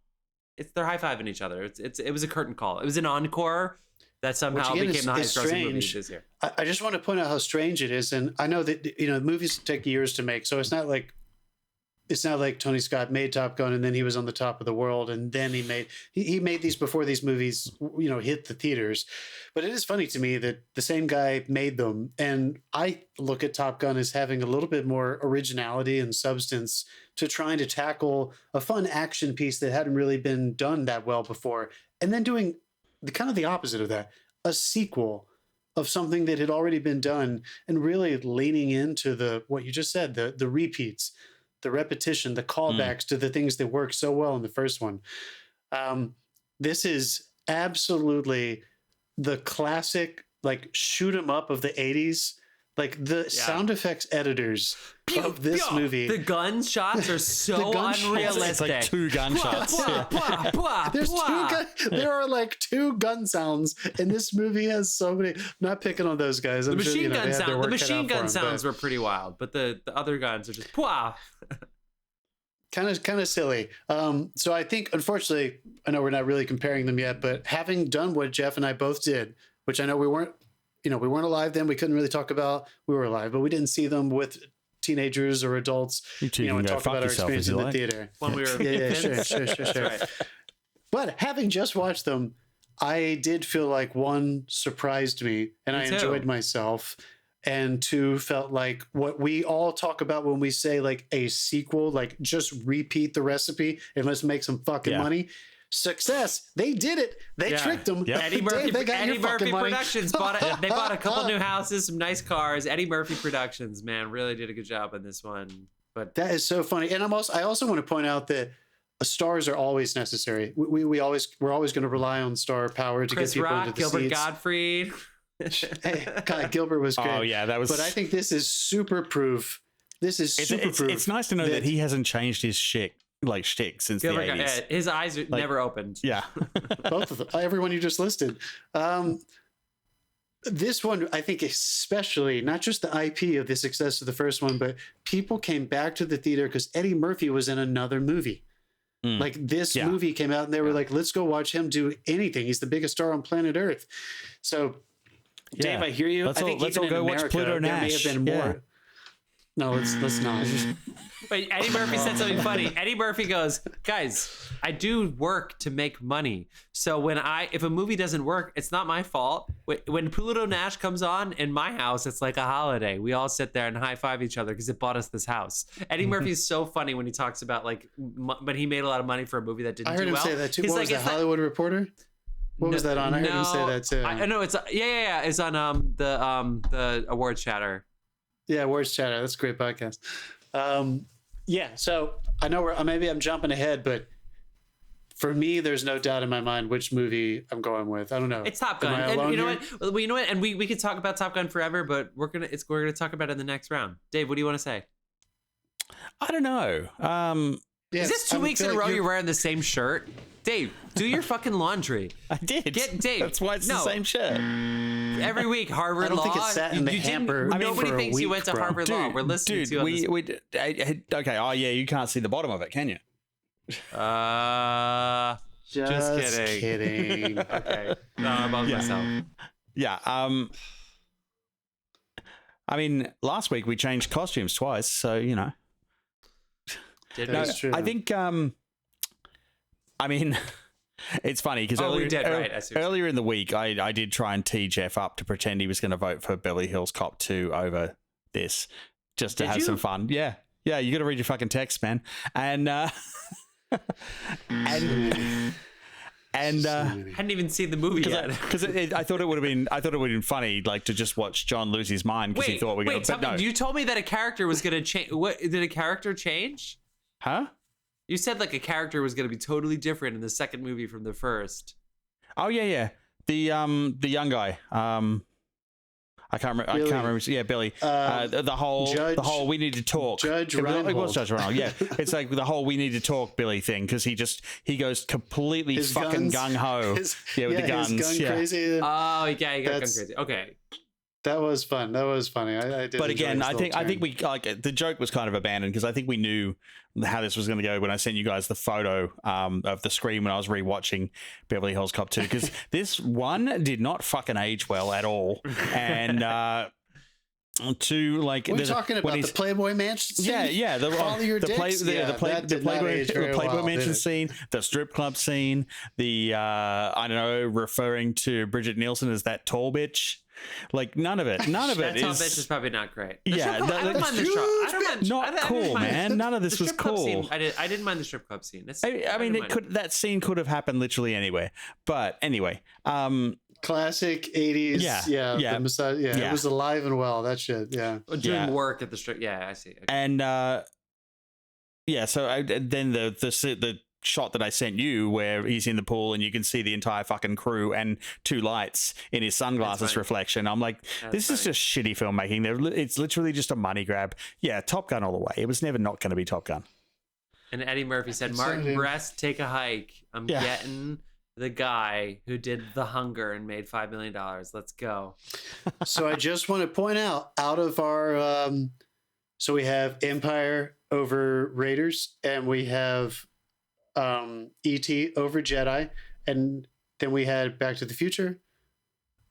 they're high-fiving each other. It was a curtain call. It was an encore that somehow became the highest grossing movie this year. I just want to point out how strange it is, and I know that movies take years to make, so it's not like Tony Scott made Top Gun and then he was on the top of the world and then he made these before these movies hit the theaters. But it is funny to me that the same guy made them, and I look at Top Gun as having a little bit more originality and substance to trying to tackle a fun action piece that hadn't really been done that well before, and then doing the opposite of that, a sequel of something that had already been done, and really leaning into what you just said, the repeats, the repetition, the callbacks to the things that worked so well in the first one. This is absolutely the classic, like, shoot 'em up of the 80s. Like the sound effects editors of this movie. The gun shots are so unrealistic. It's like two gunshots. There are like two gun sounds, and this movie has so many. Not picking on those guys. The machine gun sounds were pretty wild, but the other guns are just kind of silly. So I think, unfortunately, I know we're not really comparing them yet, but having done what Jeff and I both did, which I know we weren't alive then. We couldn't really talk about. We were alive, but we didn't see them with teenagers or adults. And talk about our experience in the theater. When we were sure. Right. But having just watched them, I did feel like, one, surprised me and I enjoyed myself, and two, felt like what we all talk about when we say like a sequel, like just repeat the recipe and let's make some fucking money. Success. They did it. They tricked them. Yep. Eddie Murphy money. Productions bought a couple new houses, some nice cars. Eddie Murphy Productions, man, really did a good job on this one. But that is so funny. And I also want to point out that stars are always necessary. We're always going to rely on star power to Chris get people Rock, into the Gilbert seats. Gottfried. Hey, God, Gilbert was great. Oh yeah, that was. But I think this is super proof. It's nice to know that he hasn't changed his shtick since the 80s. His eyes never opened. Yeah. Both of them. Everyone you just listed. This one, I think, especially, not just the IP of the success of the first one, but people came back to the theater because Eddie Murphy was in another movie. Like this movie came out and they were like, let's go watch him do anything. He's the biggest star on planet Earth. So, Dave, I hear you. Let's I think all even go in watch America, Pluto there may Nash. have been more. No, let's not. Wait, Eddie Murphy said something funny. Eddie Murphy goes, guys, I do work to make money. So if a movie doesn't work, it's not my fault. When Pluto Nash comes on in my house, it's like a holiday. We all sit there and high five each other because it bought us this house. Eddie Murphy is so funny when he talks about but he made a lot of money for a movie that didn't do well. I heard him say that too. What was that, Hollywood Reporter? What was that on? I heard him say that too. I know it's It's on the awards chatter. Yeah, awards chatter. That's a great podcast. So I know maybe I'm jumping ahead, but for me, there's no doubt in my mind which movie I'm going with. I don't know. It's Top Gun. And you know what? Well, you know what? And we could talk about Top Gun forever, but we're gonna talk about it in the next round. Dave, what do you want to say? I don't know. Is this 2 weeks in a row you're wearing the same shirt? Dave, do your fucking laundry. I did. Dave. That's why it's the same shirt. Every week, Harvard Law. I don't think it's sat in the hamper. Nobody thinks you went to Harvard Law. We're listening to you. Okay. Oh yeah, you can't see the bottom of it, can you? Just kidding. Okay. No, I'm above myself. Yeah. I mean, last week we changed costumes twice, so you know. That's true. I think. I mean, it's funny because earlier in the week, I did try and tee Jeff up to pretend he was going to vote for Beverly Hills Cop 2 over this, just to have some fun. Yeah, you got to read your fucking text, man. And And hadn't even seen the movie yet. because I thought it would have been funny, like, to just watch John lose his mind because he thought we were going to. Wait, you told me that a character was going to change. What did a character change? Huh? You said like a character was going to be totally different in the second movie from the first. Oh yeah. The young guy. I can't remember. Billy. I can't remember. Yeah, Billy. The whole we need to talk. Judge It Reinhold. was Judge Reinhold. Yeah, it's like the whole we need to talk Billy thing because he goes completely His fucking guns. gung ho. Yeah, with the guns. His gun crazy. Oh, yeah, he got crazy. Okay. That was fun. That was funny. I did. But enjoy again, his I little think turn. we like the joke was kind of abandoned because I think we knew how this was going to go when I sent you guys the photo of the screen when I was rewatching Beverly Hills Cop 2 because this one did not fucking age well at all, and to like we're talking about the Playboy Mansion scene? Yeah, the Follow your the dicks? Playboy Mansion scene, the strip club scene, the I don't know, referring to Bridget Nielsen as that tall bitch. Like none of it That tall bitch is probably not great. I don't mind the strip. I don't mind. Not cool, man. None of this was cool. Scene, I didn't mind the strip club scene. I mean, that scene could have happened literally anywhere. But anyway, classic 80s. Yeah. The massage, it was alive and well. That shit. Yeah. Doing work at the strip. Yeah, I see. Okay. And so then the shot that I sent you where he's in the pool and you can see the entire fucking crew and two lights in his sunglasses reflection. I'm like, this is just shitty filmmaking. It's literally just a money grab. Yeah, Top Gun all the way. It was never not going to be Top Gun. And Eddie Murphy said, Martin Brest, take a hike. I'm getting the guy who did The Hunger and made $5 million. Let's go. So I just want to point out of our, so we have Empire over Raiders and we have E.T. over Jedi, and then we had Back to the Future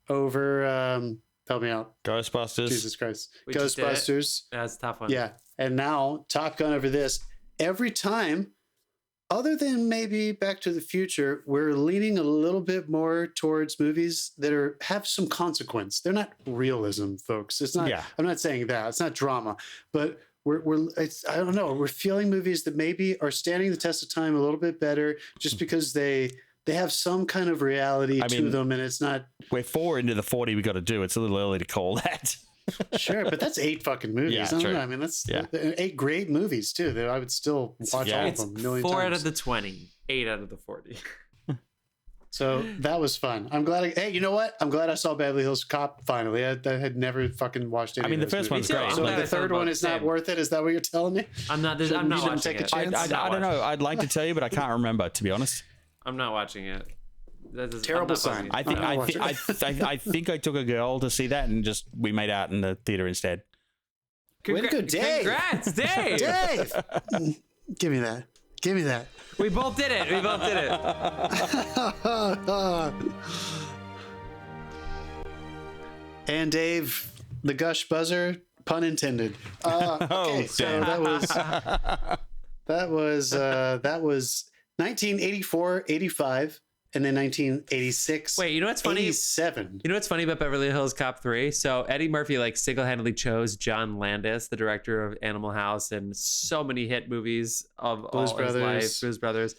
over help me out, Ghostbusters. Jesus Christ, We just did Ghostbusters. That's a tough one. Yeah, and now Top Gun over this. Every time, other than maybe Back to the Future, we're leaning a little bit more towards movies that have some consequence. They're not realism, folks. It's not. Yeah. I'm not saying that. It's not drama, but I don't know. We're feeling movies that maybe are standing the test of time a little bit better, just because they have some kind of reality to them, and it's not. We're 4 into the 40 we got to do. It's a little early to call that. Sure, but that's 8 fucking movies. Yeah, I don't true. know. I mean, that's 8 great movies too. That I would still watch all of It's them a million 4 times. out of the 20, 8 out of the 40. So that was fun. I'm glad. Hey, you know what? I'm glad I saw Beverly Hills Cop finally. I had never fucking watched any. I mean, of the those first one's movies. great. So I'm glad the I saw third both one is not same. worth it. Is that what you're telling me? I'm not you watching didn't take a it. chance? I don't know. I'd like to tell you, but I can't remember, to be honest. I'm not watching it. Terrible sign. I think I took a girl to see that and just we made out in the theater instead. Way to go, Dave. Congrats, Dave. Dave, give me that. Give me that. We both did it. And Dave, the gush buzzer, pun intended. Okay, so damn. that was 1984, 85, and then 1986. Wait, you know what's funny? 87. You know what's funny about Beverly Hills Cop 3? So Eddie Murphy single-handedly chose John Landis, the director of Animal House and so many hit movies of Blues all Brothers. his life. Blues Brothers.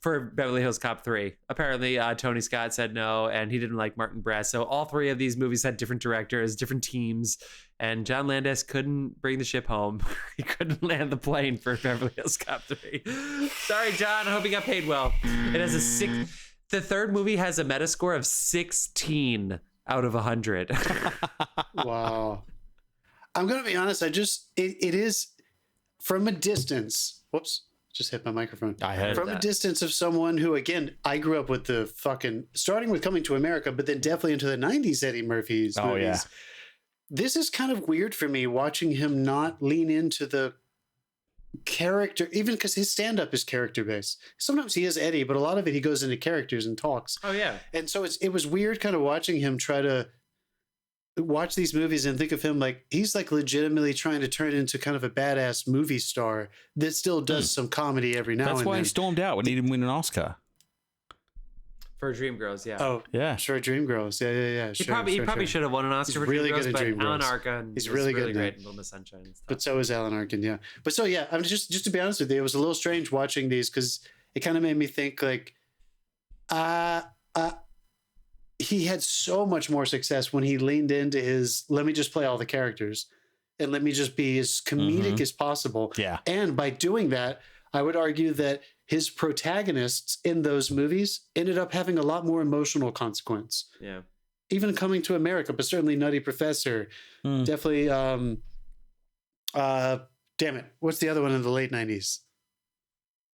For Beverly Hills Cop 3. Apparently, Tony Scott said no, and he didn't like Martin Brest. So all 3 of these movies had different directors, different teams, and John Landis couldn't bring the ship home. He couldn't land the plane for Beverly Hills Cop 3. Sorry, John. I hope you got paid well. It has a 6. The third movie has a Metascore of 16 out of 100. Wow. I'm going to be honest. It is from a distance. Whoops. Just hit my microphone. I heard From a distance of someone who, again, I grew up with the fucking, starting with Coming to America, but then definitely into the 90s Eddie Murphy's movies. Yeah. This is kind of weird for me watching him not lean into the character, even because his stand-up is character-based. Sometimes he is Eddie, but a lot of it he goes into characters and talks. Oh, yeah. And so it was weird kind of watching him try to watch these movies and think of him like he's like legitimately trying to turn into kind of a badass movie star that still does some comedy every now That's and why then. he stormed out when he didn't win an Oscar. For Dreamgirls, yeah. Oh, Yeah. Sure, Dreamgirls. Yeah. He probably should have won an Oscar for really Dreamgirls, good at but Dreamgirls. Alan Arkin He's was really good at great it. in Little Miss Sunshine and stuff. But so is Alan Arkin, yeah. But so yeah, I'm just to be honest with you, it was a little strange watching these because it kind of made me think like He had so much more success when he leaned into his, let me just play all the characters and let me just be as comedic as possible. Yeah. And by doing that, I would argue that his protagonists in those movies ended up having a lot more emotional consequence. Yeah. Even Coming to America, but certainly Nutty Professor. Definitely, damn it. What's the other one in the late 90s?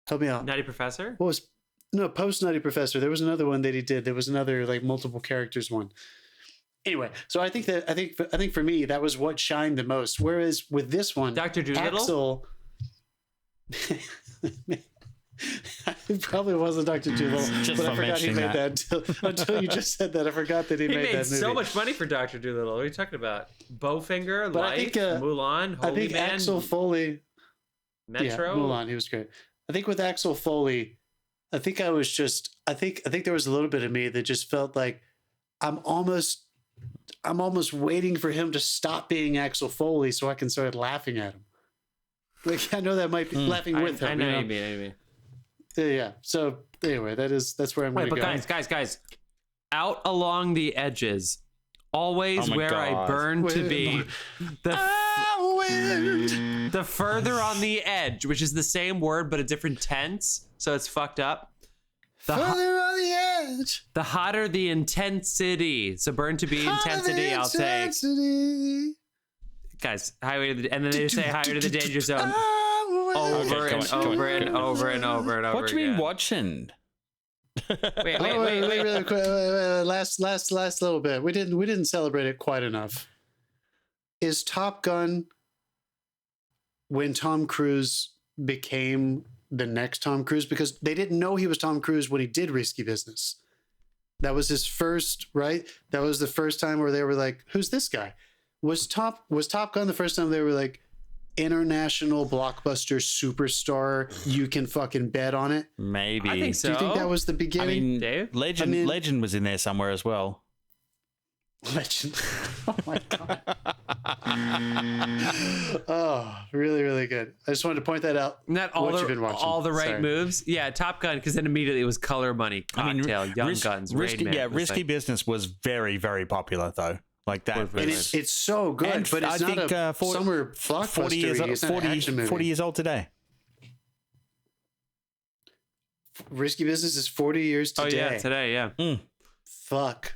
Help me out. Nutty Professor? What was, no, post Nutty Professor. There was another one that he did. There was another like multiple characters one. Anyway, so I think for me, that was what shined the most. Whereas with this one, Dr. Dolittle? Axel, it probably wasn't Dr. Dolittle, Just but I for forgot he mentioning made that until you just said that. I forgot that he He made made that movie. so much money for Dr. Dolittle. What are you talking about? Bowfinger, But I Life, think, Mulan, Holy I think Man, Axel Foley, Metro. yeah, Mulan, he was great. I think with Axel Foley, I think there was a little bit of me that just felt like I'm almost waiting for him to stop being Axel Foley so I can start laughing at him. Like, I know that might be laughing with him. I know what you mean. I mean. Yeah. So anyway, that's where I'm going to go. But guys, out along the edges, always Oh my where I God. burn to be. The further on the edge, which is the same word but a different tense, so it's fucked up. Further on the edge. The hotter the intensity, so burn to be intensity. I'll take. Guys, highway to the, and then they say higher to the danger zone over Okay, and come on, over and over and over and over. What you again. been watching? Wait, Really quick. Wait, last little bit. We didn't celebrate it quite enough. Is Top Gun when Tom Cruise became the next Tom Cruise? Because they didn't know he was Tom Cruise when he did Risky Business. That was his first, right? That was the first time where they were like, "Who's this guy?" Was Top Gun the first time they were like, international blockbuster superstar? You can fucking bet on it. Maybe. I think so. Do you think that was the I beginning? mean, Dave? Legend was in there somewhere as well. Legend. Oh my god. Oh, really, really good. I just wanted to point that out. Not all What you've been watching. all the right Sorry. moves. Yeah, Top Gun, because then immediately it was Color Money, Cocktail, Young Guns, Risky, Rain Man. yeah, It was Risky like- Business was very, very popular though. Like that. And And was it's so good, And but it's I not think, a 40 summer blockbuster. 40 years, It's not an action movie. 40 years old today. Risky Business is 40 years Oh today. yeah, today, yeah. Fuck.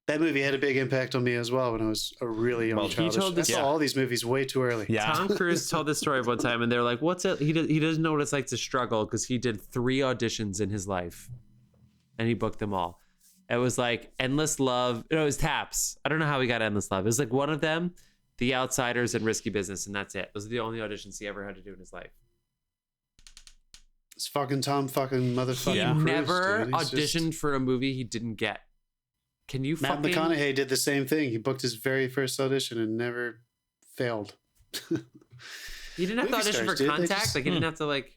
That movie had a big impact on me as well when I was a really young Well, he child. told I us- saw all these movies way too early. Yeah. Tom Cruise told this story one time, and they're like, "What's it?" He doesn't know what it's like to struggle because he did 3 auditions in his life, and he booked them all. It was like Endless Love. No, it was Taps. I don't know how he got Endless Love. It was like one of them, The Outsiders, and Risky Business, and that's it. Those are the only auditions he ever had to do in his life. It's fucking Tom fucking motherfucking He Cruise, never dude. He's just- auditioned for a movie he didn't get. Can you Matt fucking? McConaughey did the same thing. He booked his very first audition and never failed. He didn't have to Movie audition stars, for dude. They Contact. just- Like he didn't have to like.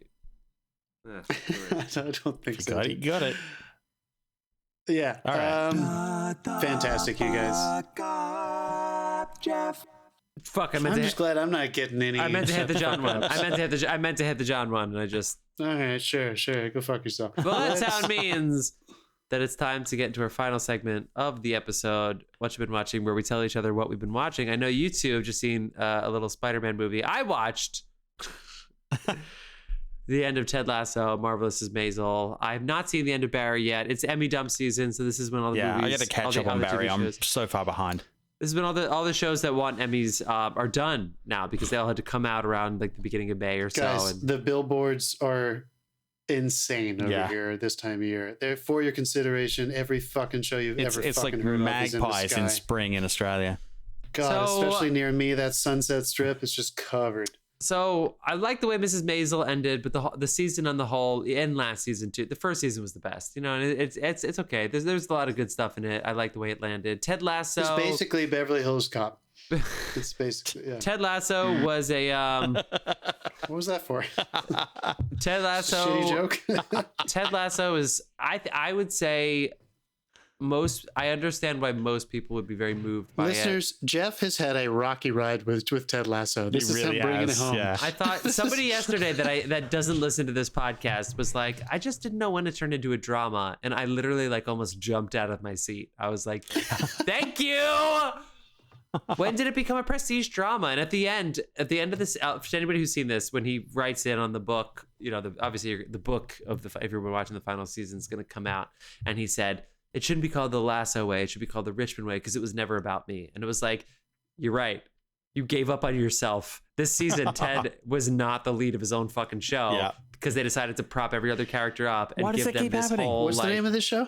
Ugh, I don't think so. Got it. dude. You got it. Yeah. All right. Fantastic, you guys. Fuck! I I'm meant to. just glad I'm not getting any. I meant to hit the John one. I meant to hit the John one, and I just. All right, sure. Go fuck yourself. Well, that sound means that it's time to get into our final segment of the episode, What You've Been Watching, where we tell each other what we've been watching. I know you two have just seen a little Spider-Man movie. I watched the end of Ted Lasso, Marvelous Mrs. Maisel. I have not seen the end of Barry yet. It's Emmy dump season, so this is when all the Yeah, movies... I got to all catch the up on other TV Barry. I'm shows- so far behind. This has been all the shows that want Emmys are done now because they all had to come out around like the beginning of May or Guys, so. And the billboards are insane over Yeah. here this time of year. They're for your consideration. Every fucking show you've It's ever like fucking heard of is in the magpies sky. in spring in Australia. God, So- especially near me, that Sunset Strip is just covered. So I like the way Mrs. Maisel ended, but the season on the whole, and last season too. The first season was the best, you know. And it's okay. There's a lot of good stuff in it. I like the way it landed. Ted Lasso. It's basically Beverly Hills Cop. It's basically, yeah. Ted Lasso was a What was that for? Ted Lasso. Shitty joke. Ted Lasso is I would say I understand why most people would be very moved by Listeners, Jeff has had a rocky ride with Ted Lasso. This is him bringing it home. Yeah. I thought somebody yesterday that doesn't listen to this podcast was like, I just didn't know when it turned into a drama, and I literally like almost jumped out of my seat. I was like, thank you. When did it become a prestige drama? And at the end of this, for anybody who's seen this, when he writes in on the book, obviously the book of if you're watching the final season is going to come out, and he said, it shouldn't be called the Lasso way. It should be called the Richmond way because it was never about me. And it was like, you're right. You gave up on yourself. This season, Ted was not the lead of his own fucking show because they decided to prop every other character up and give them this whole. What's the name of this show?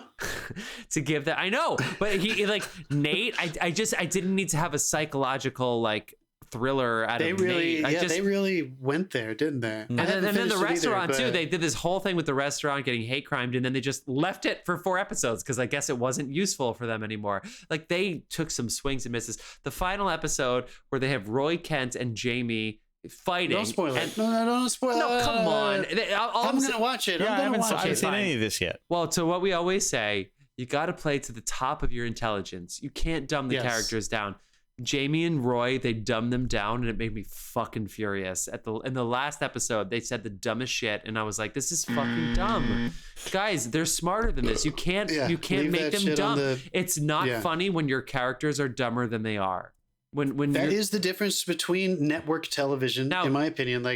To give that, I know, but he like Nate. I didn't need to have a psychological like thriller out of Nate. They really went there, didn't they? And then the restaurant too. They did this whole thing with the restaurant getting hate crimed, and then they just left it for 4 episodes because I guess it wasn't useful for them anymore. Like they took some swings and misses. The final episode where they have Roy Kent and Jamie fighting. Don't spoil it. No, don't spoil it. No, come on. I'm going to watch it. I haven't seen any of this yet. Well, to what we always say, you got to play to the top of your intelligence. You can't dumb the characters down. Jamie and Roy, they dumbed them down, and it made me fucking furious. In the last episode, they said the dumbest shit, and I was like, "This is fucking dumb, guys. They're smarter than this. You can't make them dumb. It's not funny when your characters are dumber than they are. When that is the difference between network television, in my opinion.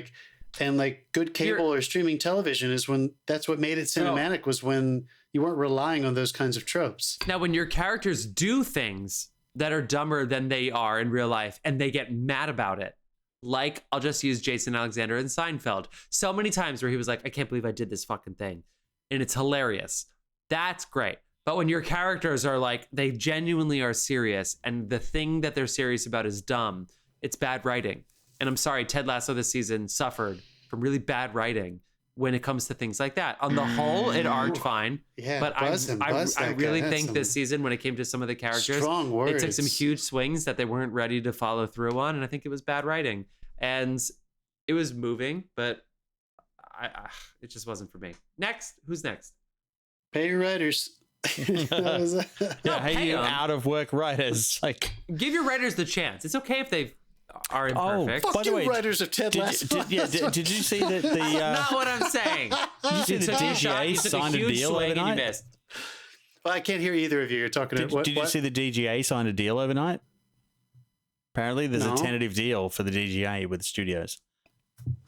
And good cable or streaming television is when that's what made it cinematic was when you weren't relying on those kinds of tropes. Now, when your characters do things that are dumber than they are in real life, and they get mad about it. Like, I'll just use Jason Alexander in Seinfeld. So many times where he was like, I can't believe I did this fucking thing. And it's hilarious. That's great. But when your characters are like, they genuinely are serious, and the thing that they're serious about is dumb, it's bad writing. And I'm sorry, Ted Lasso this season suffered from really bad writing when it comes to things like that. On the whole, it arced fine. Yeah, but I really think this season, when it came to some of the characters, it took some huge swings that they weren't ready to follow through on, and I think it was bad writing. And it was moving, but it just wasn't for me. Next, who's next? Pay your writers. Hey, you out of work writers. Give your writers the chance. It's okay if they are imperfect. Fuck you, writers of Ted Lasso. Did you see that the... Not what I'm saying. Did you see the DGA signed a deal overnight? Well, I can't hear either of you. You're talking about Did you see the DGA signed a deal overnight? Apparently, there's a tentative deal for the DGA with the studios.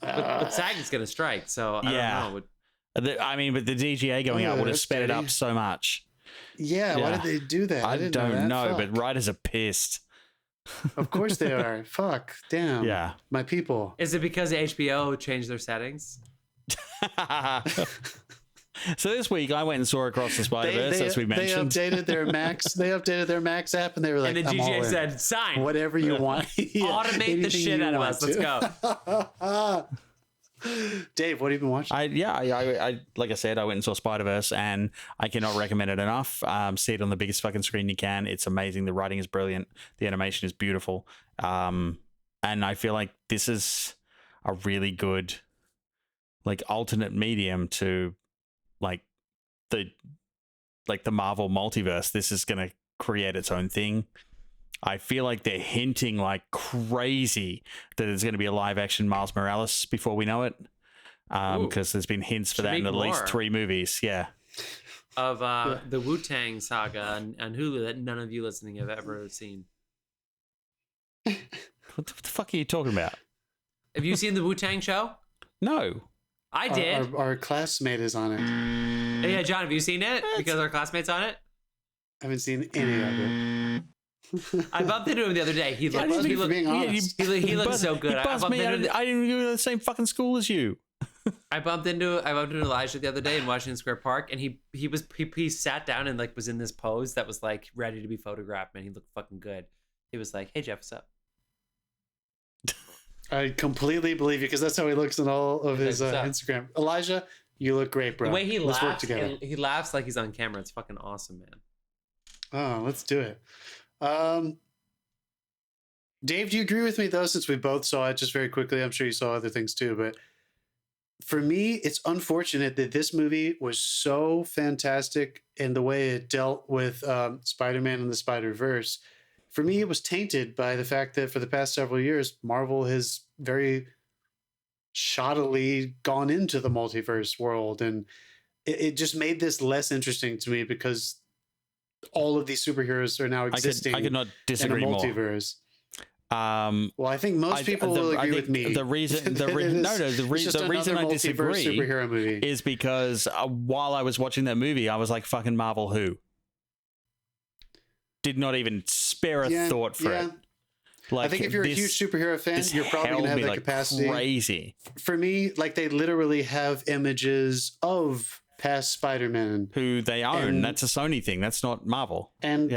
But SAG is going to strike, so I don't know. But the DGA going up would have sped it up so much. Yeah, why did they do that? I don't know, but writers are pissed. Of course they are. Fuck. Damn. Yeah. My people. Is it because HBO changed their settings? So this week I went and saw Across the Spider-Verse, as we mentioned. They updated their Max app, and they were like, and the DGA said, sign. Whatever you want. Automate the shit out of us. Let's go. Dave, what have you been watching? I like I said, I went and saw Spider-Verse, and I cannot recommend it enough. See it on the biggest fucking screen you can. It's amazing. The writing is brilliant. The animation is beautiful. And I feel like this is a really good, alternate medium to, the Marvel multiverse. This is going to create its own thing. I feel like they're hinting like crazy that there's going to be a live action Miles Morales before we know it. Because there's been hints for that in at least 3 movies. Yeah. Of the Wu-Tang saga on Hulu that none of you listening have ever seen. What the fuck are you talking about? Have you seen the Wu-Tang show? No. I did. Our classmate is on it. Yeah, John, have you seen it? Because our classmate's on it? I haven't seen any of it. I bumped into him the other day. He looked so good. I didn't go to the same fucking school as you. I bumped into Elijah the other day in Washington Square Park, and he sat down and was in this pose that was ready to be photographed, man. He looked fucking good. He was like, "Hey Jeff, what's up?" I completely believe you because that's how he looks in all of his Instagram. Elijah, you look great, bro. The way he Let's laughs, work together. He laughs like he's on camera. It's fucking awesome, man. Oh, let's do it. Dave, do you agree with me though? Since we both saw it, just very quickly, I'm sure you saw other things too, but for me, it's unfortunate that this movie was so fantastic in the way it dealt with Spider-Man and the Spider-Verse. For me, it was tainted by the fact that for the past several years, Marvel has very shoddily gone into the multiverse world. And it just made this less interesting to me because all of these superheroes are now existing I could not disagree in a more. multiverse. Well, I think most people will agree with me. The reason I disagree superhero movie is because while I was watching that movie, I was like, "Fucking Marvel, who?" Did not even spare a thought for it. Like, I think if you're a huge superhero fan, you're probably going to have that capacity. Crazy. For me, like they literally have images of past Spider-Man who they own. That's a Sony thing. That's not Marvel. And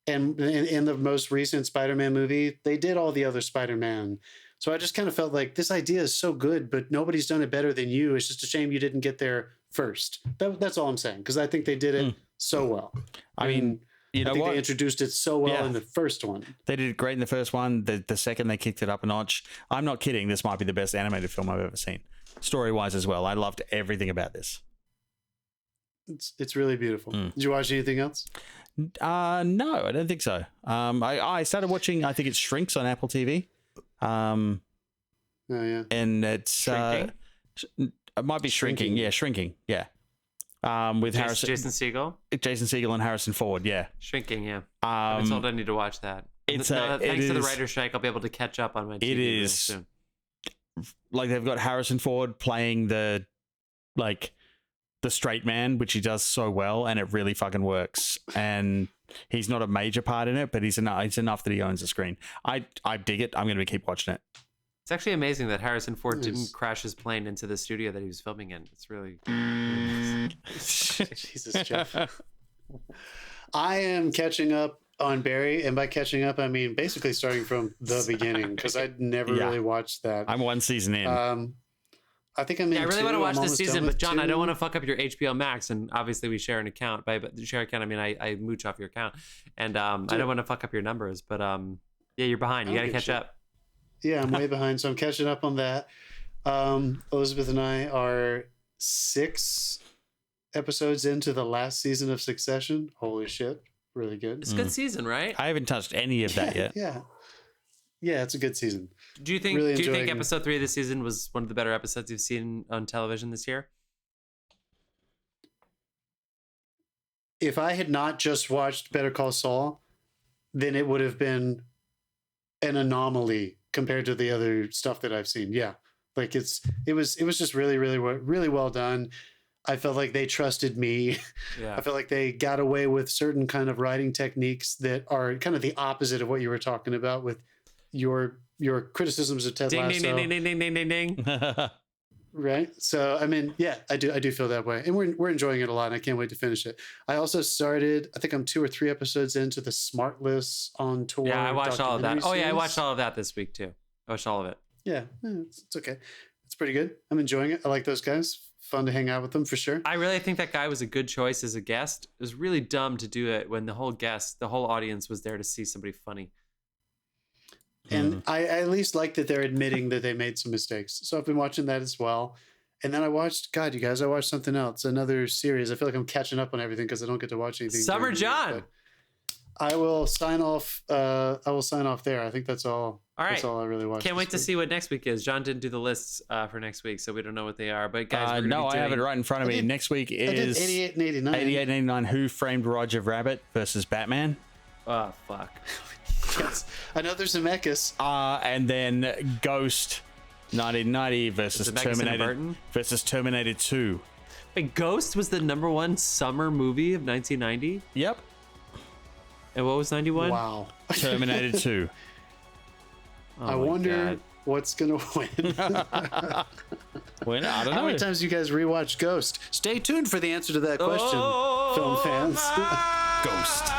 in the most recent Spider-Man movie, they did all the other Spider-Man. So I just kind of felt like this idea is so good, but nobody's done it better than you. It's just a shame you didn't get there first. That's all I'm saying, because I think they did it so well. I mean, you know what? They introduced it so well in the first one. They did it great in the first one. The second, they kicked it up a notch. I'm not kidding. This might be the best animated film I've ever seen. Story-wise as well. I loved everything about this. It's really beautiful. Did you watch anything else? No, I don't think so. I started watching, I think it's Shrinks on Apple TV. Oh, yeah. And it's... it might be Shrinking. Yeah, Shrinking. Yeah. With Jason Segel? Jason Segel and Harrison Ford, yeah. Shrinking, yeah. I've been told I need to watch that. Thanks to the writer's strike, I'll be able to catch up on my TV really soon. Like, they've got Harrison Ford playing the straight man, which he does so well, and it really fucking works. And he's not a major part in it, but he's enough that he owns the screen. I dig it. I'm going to keep watching it. It's actually amazing that Harrison Ford didn't crash his plane into the studio that he was filming in. It's really Jesus, Jeff. I am catching up on Barry, and by catching up, I mean basically starting from the beginning, because I'd never really watched that. I'm one season in. I think I'm in. I really want to watch this season, but John, 2. I don't want to fuck up your HBO Max, and obviously we share an account. By share account, I mean I mooch off your account, and I don't want to fuck up your numbers, but yeah, you're behind. You got to catch up. Yeah, I'm way behind, so I'm catching up on that. Elizabeth and I are 6 episodes into the last season of Succession. Holy shit, really good. It's a good season, right? I haven't touched any of that yet. Yeah, it's a good season. Do you think episode 3 of this season was one of the better episodes you've seen on television this year? If I had not just watched Better Call Saul, then it would have been an anomaly compared to the other stuff that I've seen. Yeah. Like it was just really, really, really well done. I felt like they trusted me. Yeah. I felt like they got away with certain kind of writing techniques that are kind of the opposite of what you were talking about with your criticisms of Ted Lasso. Ding, ding, ding, ding, ding, ding, ding. Right. So, I mean, yeah, I do feel that way. And we're enjoying it a lot, and I can't wait to finish it. I also started, I think I'm 2 or 3 episodes into the Smartless on Tour. Yeah, I watched all of that. Series. Oh, yeah, I watched all of that this week, too. I watched all of it. Yeah, it's okay. It's pretty good. I'm enjoying it. I like those guys. Fun to hang out with them for sure. I really think that guy was a good choice as a guest. It was really dumb to do it when the whole audience was there to see somebody funny. And I at least like that they're admitting that they made some mistakes. So I've been watching that as well. And then I watched something else, another series. I feel like I'm catching up on everything because I don't get to watch anything. Summer John. I will sign off. I will sign off there. I think that's all. All right. That's all I really watched. Can't wait to see what next week is. John didn't do the lists for next week, so we don't know what they are. But guys, no, I have it right in front of me. Next week is 88 and 89. 88 and 89. Who Framed Roger Rabbit versus Batman? Oh fuck. Yes. Another Zemeckis. And then Ghost 1990 versus Terminator 2. Wait, Ghost was the #1 summer movie of 1990? Yep. And what was 91? Wow. Terminator 2. Oh I wonder God. what's going to win. I don't know. How many times you guys rewatched Ghost? Stay tuned for the answer to that question, film fans. Ghost.